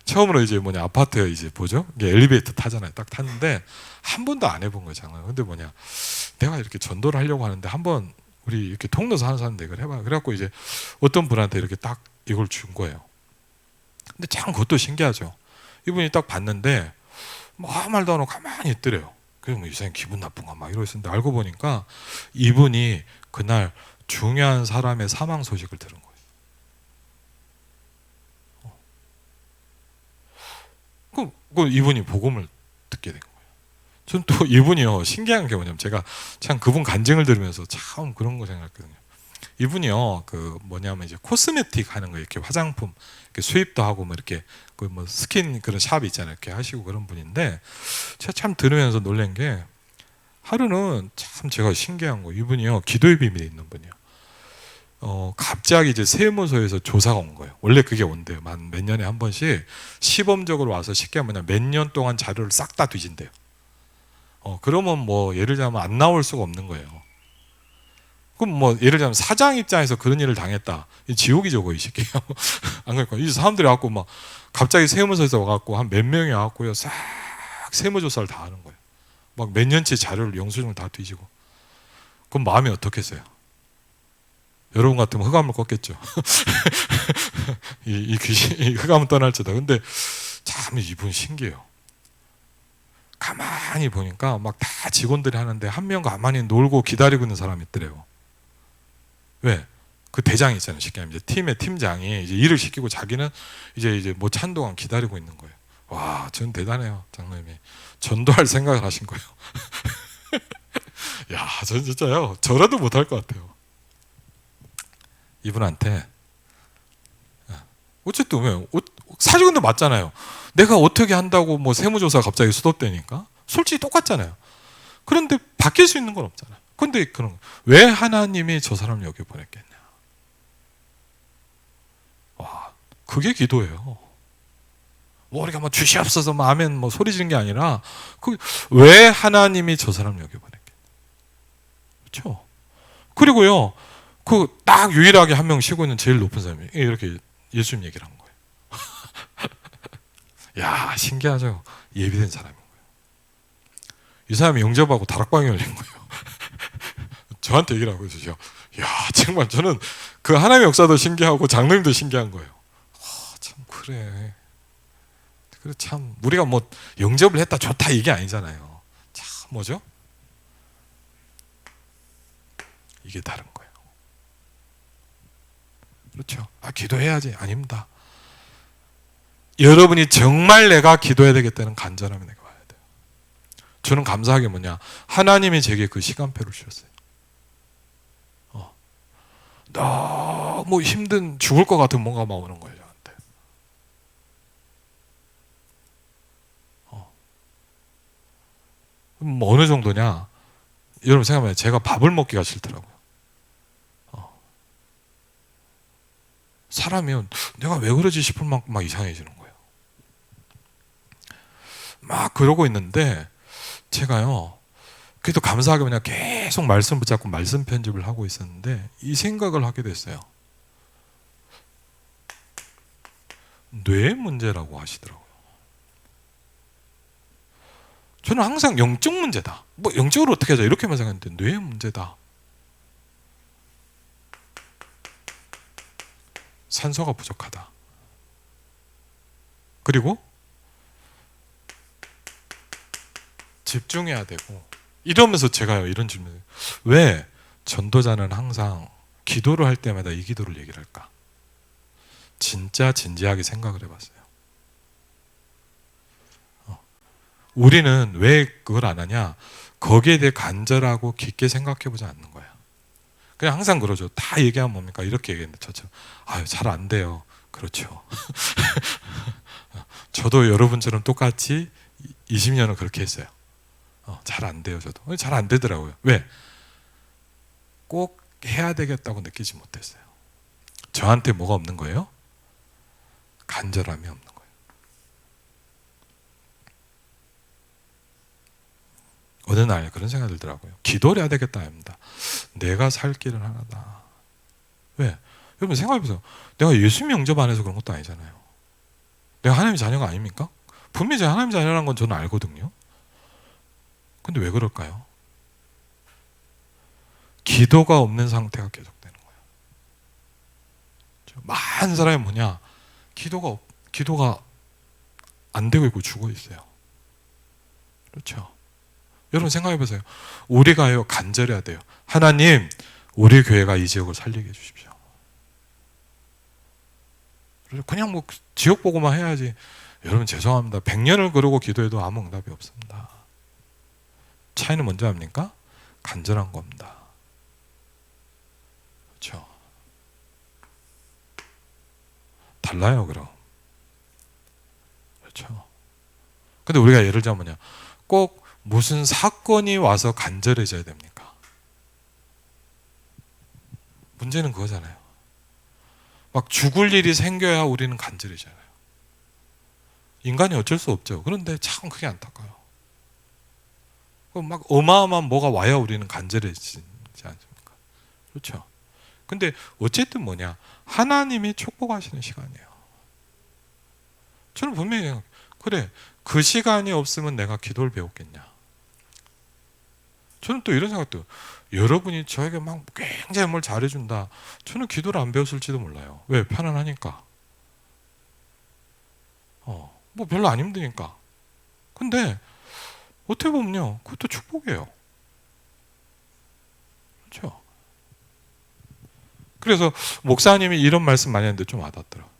처음으로 이제 뭐냐, 아파트 이제 뭐죠? 이게 엘리베이터 타잖아요. 딱 탔는데 한 번도 안 해본 거잖아요. 근데 뭐냐, 내가 이렇게 전도를 하려고 하는데 한번 우리 이렇게 통로서 하는 사람인데 이걸 해봐. 그래갖고 이제 어떤 분한테 이렇게 딱 이걸 준 거예요. 근데 참 그것도 신기하죠. 이분이 딱 봤는데 뭐 아무 말도 안 하고 가만히 있더래요. 그래서 뭐 이상하게 기분 나쁜가 막 이러고 있었는데 알고 보니까 이분이 그날 중요한 사람의 사망 소식을 들은 거예요. 그 이분이 복음을 듣게 된 거예요. 전 또 이분이요, 신기한 게 뭐냐면, 제가 참 그분 간증을 들으면서 참 그런 거 생각했거든요. 이분이요, 그 뭐냐면 이제 코스메틱 하는 거, 이렇게 화장품 이렇게 수입도 하고 뭐 이렇게 그 뭐 스킨 그런 샵 있잖아요, 이렇게 하시고 그런 분인데, 제가 참 들으면서 놀란 게, 하루는 참 제가 신기한 거, 이분이요, 기도의 비밀이 있는 분이에요. 갑자기 이제 세무서에서 조사가 온 거예요. 원래 그게 온대요. 몇 년에 한 번씩 시범적으로 와서, 쉽게 하면 몇 년 동안 자료를 싹 다 뒤진대요. 그러면 뭐 예를 들자면 안 나올 수가 없는 거예요. 그럼 뭐 예를 들자면 사장 입장에서 그런 일을 당했다. 이 지옥이죠, 거의 쉽게. 안 그럴까? 이 사람들이 와갖고 막 갑자기 세무서에서 와갖고 한 몇 명이 와갖고요, 싹 세무조사를 다 하는 거예요. 막 몇 년치 자료를, 영수증을 다 뒤지고. 그럼 마음이 어떻겠어요? 여러분 같으면 흑암을 걷겠죠. 이 귀신, 이 흑암은 떠날지다. 근데 참 이분 신기해요. 가만히 보니까 막 다 직원들이 하는데 한 명 가만히 놀고 기다리고 있는 사람이 있더래요. 왜? 그 대장이 있잖아요. 쉽게 하면 이제 팀의 팀장이 이제 일을 시키고 자기는 이제 뭐 찬 동안 기다리고 있는 거예요. 와, 전 대단해요, 장로님이. 전도할 생각을 하신 거예요. 야, 전 진짜요, 저라도 못할 것 같아요. 이분한테 어쨌든 왜 사직원도 맞잖아요. 내가 어떻게 한다고 뭐 세무조사 갑자기 수도되니까 솔직히 똑같잖아요. 그런데 바뀔 수 있는 건 없잖아요. 근데 그런, 왜 하나님이 저 사람을 여기 보냈겠냐? 와, 그게 기도예요. 뭐 우리가 뭐 주시옵소서 뭐 아멘 뭐 소리 지르는 게 아니라, 왜 하나님이 저 사람을 여기 보냈겠냐? 그렇죠? 그리고요, 그 딱 유일하게 한 명 쉬고 있는 제일 높은 사람이 이렇게 예수님 얘기를 한 거예요. 야, 신기하죠? 예비된 사람인 거예요. 이 사람이 영접하고 다락방이 열린 거예요. 저한테 얘기를 하고 있으셔. 야, 정말 저는 그 하나님의 역사도 신기하고 장로님도 신기한 거예요. 참 그래. 그래, 참 우리가 뭐 영접을 했다 좋다 이게 아니잖아요. 참 뭐죠? 이게 다른 거예요. 그렇죠? 아, 기도해야지. 아닙니다. 여러분이 정말 내가 기도해야 되겠다는 간절함이 내가 와야 돼요. 저는 감사하게 뭐냐, 하나님이 제게 그 시간표를 주셨어요. 너무 힘든, 죽을 것 같은 뭔가 막 오는 거예요, 저한테. 뭐 어느 정도냐, 여러분 생각해봐요. 제가 밥을 먹기가 싫더라고요. 사람이 내가 왜 그러지 싶을 만큼 막 이상해지는 거예요. 막 그러고 있는데 제가요, 그래도 감사하게 그냥 계속 말씀 붙잡고 말씀 편집을 하고 있었는데 이 생각을 하게 됐어요. 뇌 문제라고 하시더라고요. 저는 항상 영적 문제다. 뭐 영적으로 어떻게 하자 이렇게만 생각했는데 뇌 문제다. 산소가 부족하다. 그리고 집중해야 되고, 이러면서 제가 이런 질문을, 왜 전도자는 항상 기도를 할 때마다 이 기도를 얘기를 할까? 진짜 진지하게 생각을 해봤어요. 우리는 왜 그걸 안 하냐? 거기에 대해 간절하고 깊게 생각해보지 않는 거야. 그냥 항상 그러죠. 다 얘기하면 뭡니까? 이렇게 얘기했는데 저처럼 아유 잘 안 돼요. 그렇죠. 저도 여러분처럼 똑같이 20년을 그렇게 했어요. 잘 안 돼요. 저도 잘 안 되더라고요. 왜? 꼭 해야 되겠다고 느끼지 못했어요. 저한테 뭐가 없는 거예요? 간절함이 없는 거예요. 어느 날 그런 생각이 들더라고요. 기도를 해야 되겠다 합니다. 내가 살 길은 하나다. 왜? 여러분 생각해보세요. 내가 예수님 영접 안 해서 그런 것도 아니잖아요. 내가 하나님의 자녀가 아닙니까? 분명히 제가 하나님의 자녀라는 건 저는 알거든요. 근데 왜 그럴까요? 기도가 없는 상태가 계속되는 거예요. 많은 사람이 뭐냐? 기도가 안 되고 있고 죽어 있어요. 그렇죠? 여러분 생각해 보세요. 우리가요 간절해야 돼요. 하나님, 우리 교회가 이 지역을 살리게 해주십시오. 그냥 뭐 지역 보고만 해야지. 여러분 죄송합니다. 100년을 그러고 기도해도 아무 응답이 없습니다. 차이는 뭔지 압니까? 간절한 겁니다. 그렇죠? 달라요, 그럼. 그렇죠? 근데 우리가 예를 들자면 뭐냐? 꼭 무슨 사건이 와서 간절해져야 됩니까? 문제는 그거잖아요. 막 죽을 일이 생겨야 우리는 간절해져요. 인간이 어쩔 수 없죠. 그런데 참 그게 안타까워요. 막 어마어마한 뭐가 와야 우리는 간절해지지 않습니까? 그렇죠? 근데 어쨌든 뭐냐? 하나님이 축복하시는 시간이에요. 저는 분명히 그래, 그 시간이 없으면 내가 기도를 배웠겠냐? 저는 또 이런 생각도, 여러분이 저에게 막 굉장히 뭘 잘해준다. 저는 기도를 안 배웠을지도 몰라요. 왜? 편안하니까. 뭐 별로 안 힘드니까. 근데 어떻게 보면요, 그것도 축복이에요. 그렇죠? 그래서 목사님이 이런 말씀 많이 했는데 좀 와닿더라고요.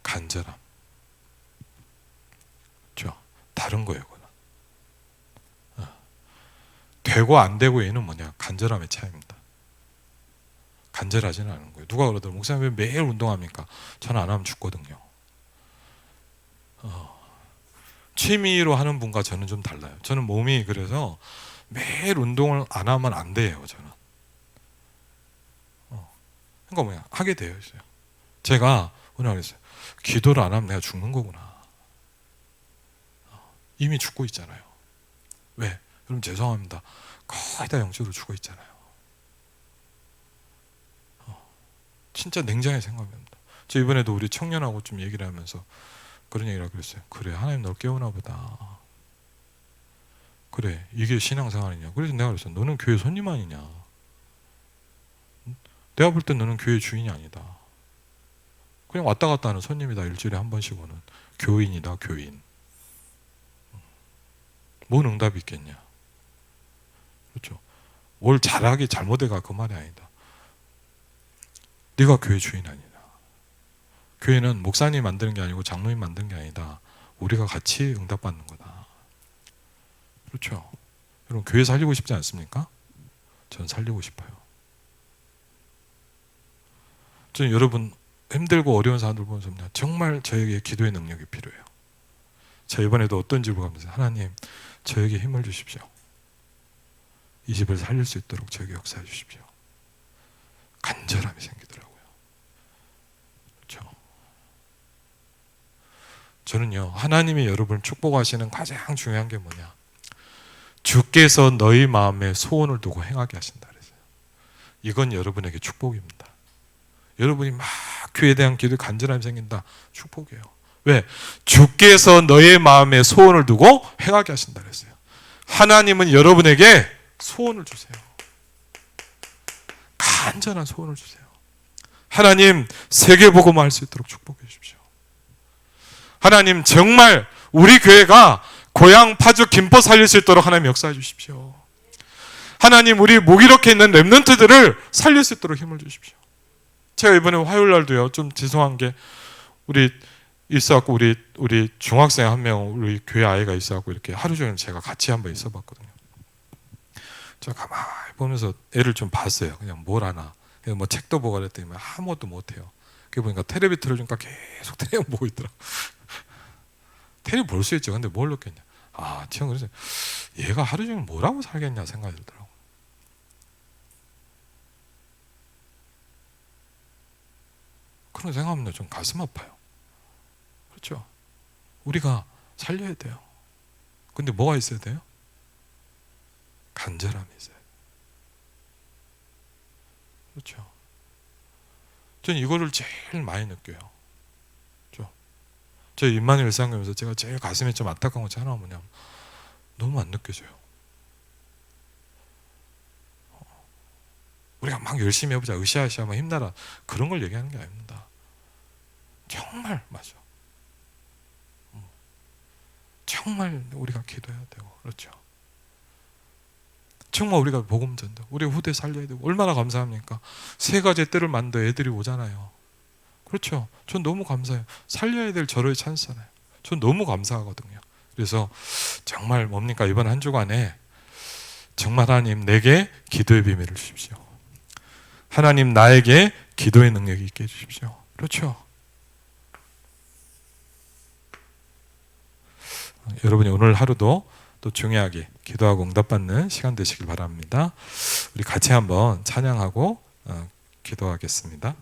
간절함. 그렇죠? 다른 거예요, 그건. 되고 안 되고에는 뭐냐? 간절함의 차이입니다. 간절하지는 않은 거예요. 누가 그러더라고요. 목사님 왜 매일 운동합니까? 저는 안 하면 죽거든요. 취미로 하는 분과 저는 좀 달라요. 저는 몸이 그래서 매일 운동을 안 하면 안 돼요, 저는. 그러니까 뭐야? 하게 되어 있어요. 제가 오늘 그랬어요. 기도를 안 하면 내가 죽는 거구나. 이미 죽고 있잖아요. 왜? 여러분 죄송합니다. 거의 다 영적으로 죽어 있잖아요. 진짜 냉정하게 생각합니다. 저 이번에도 우리 청년하고 좀 얘기를 하면서 그런 얘기를 하고 그랬어요. 그래, 하나님 널 깨우나 보다. 그래, 이게 신앙생활이냐. 그래서 내가 그랬어요. 너는 교회 손님 아니냐. 내가 볼 때 너는 교회 주인이 아니다. 그냥 왔다 갔다 하는 손님이다. 일주일에 한 번씩은. 교인이다, 교인. 뭔 응답이 있겠냐. 그렇죠? 뭘 잘하기 잘못해가 그 말이 아니다. 네가 교회 주인 아니다. 교회는 목사님 만드는 게 아니고 장로님 만드는 게 아니다. 우리가 같이 응답받는 거다. 그렇죠? 여러분 교회 살리고 싶지 않습니까? 저는 살리고 싶어요. 저는 여러분 힘들고 어려운 사람들 보면서 정말 저에게 기도의 능력이 필요해요. 자, 이번에도 어떤 집을 가면서 하나님 저에게 힘을 주십시오. 이 집을 살릴 수 있도록 저에게 역사해 주십시오. 간절함이 생기더라고요. 그렇죠? 저는요, 하나님이 여러분을 축복하시는 가장 중요한 게 뭐냐? 주께서 너희 마음에 소원을 두고 행하게 하신다 그랬어요. 이건 여러분에게 축복입니다. 여러분이 막 교회에 대한 기도에 간절함이 생긴다. 축복이에요. 왜? 주께서 너의 마음에 소원을 두고 행하게 하신다 그랬어요. 하나님은 여러분에게 소원을 주세요. 간절한 소원을 주세요. 하나님 세계복음을 할 수 있도록 축복해 주십시오. 하나님 정말 우리 교회가 고향 파주 김포 살릴 수 있도록 하나님 역사해 주십시오. 하나님 우리 무기력해 있는 렘넌트들을 살릴 수 있도록 힘을 주십시오. 제가 이번에 화요일 날도요. 좀 죄송한 게 우리 있어갖고 우리 중학생 한 명 우리 교회 아이가 있어갖고 이렇게 하루 종일 제가 같이 한번 있어봤거든요. 제가 가만히 보면서 애를 좀 봤어요. 그냥 뭘 하나. 그냥 뭐 책도 보고 그랬더니 아무것도 못해요. 그게 보니까 텔레비 틀어주니까 계속 텔레비 보고 있더라고. 텔레비 볼 수 있죠. 근데 뭘 넣겠냐. 지금 그래서 얘가 하루 종일 뭘 하고 살겠냐 생각이 들더라고. 그런 생각하면 좀 가슴 아파요. 그렇죠? 우리가 살려야 돼요. 근데 뭐가 있어야 돼요? 간절함이 있어요. 그렇죠? 저는 이거를 제일 많이 느껴요. 그렇죠? 저 임마누엘 상담에서 제가 제일 가슴에 좀 안타까운 것이 하나가 뭐냐면 너무 안 느껴져요. 우리가 막 열심히 해보자, 으쌰으쌰 막 힘내라 그런 걸 얘기하는 게 아닙니다. 정말 맞아. 정말 우리가 기도해야 되고, 그렇죠? 정말 우리가 복음 전도, 우리 후대 살려야 되고, 얼마나 감사합니까? 3가지 뜰을 만든 애들이 오잖아요. 그렇죠? 전 너무 감사해요. 살려야 될 저를 찬스잖아요. 전 너무 감사하거든요. 그래서 정말 뭡니까? 이번 한 주간에 정말 하나님 내게 기도의 비밀을 주십시오. 하나님 나에게 기도의 능력이 있게 해주십시오. 그렇죠? 여러분이 오늘 하루도 또 중요하게 기도하고 응답받는 시간 되시길 바랍니다. 우리 같이 한번 찬양하고 기도하겠습니다.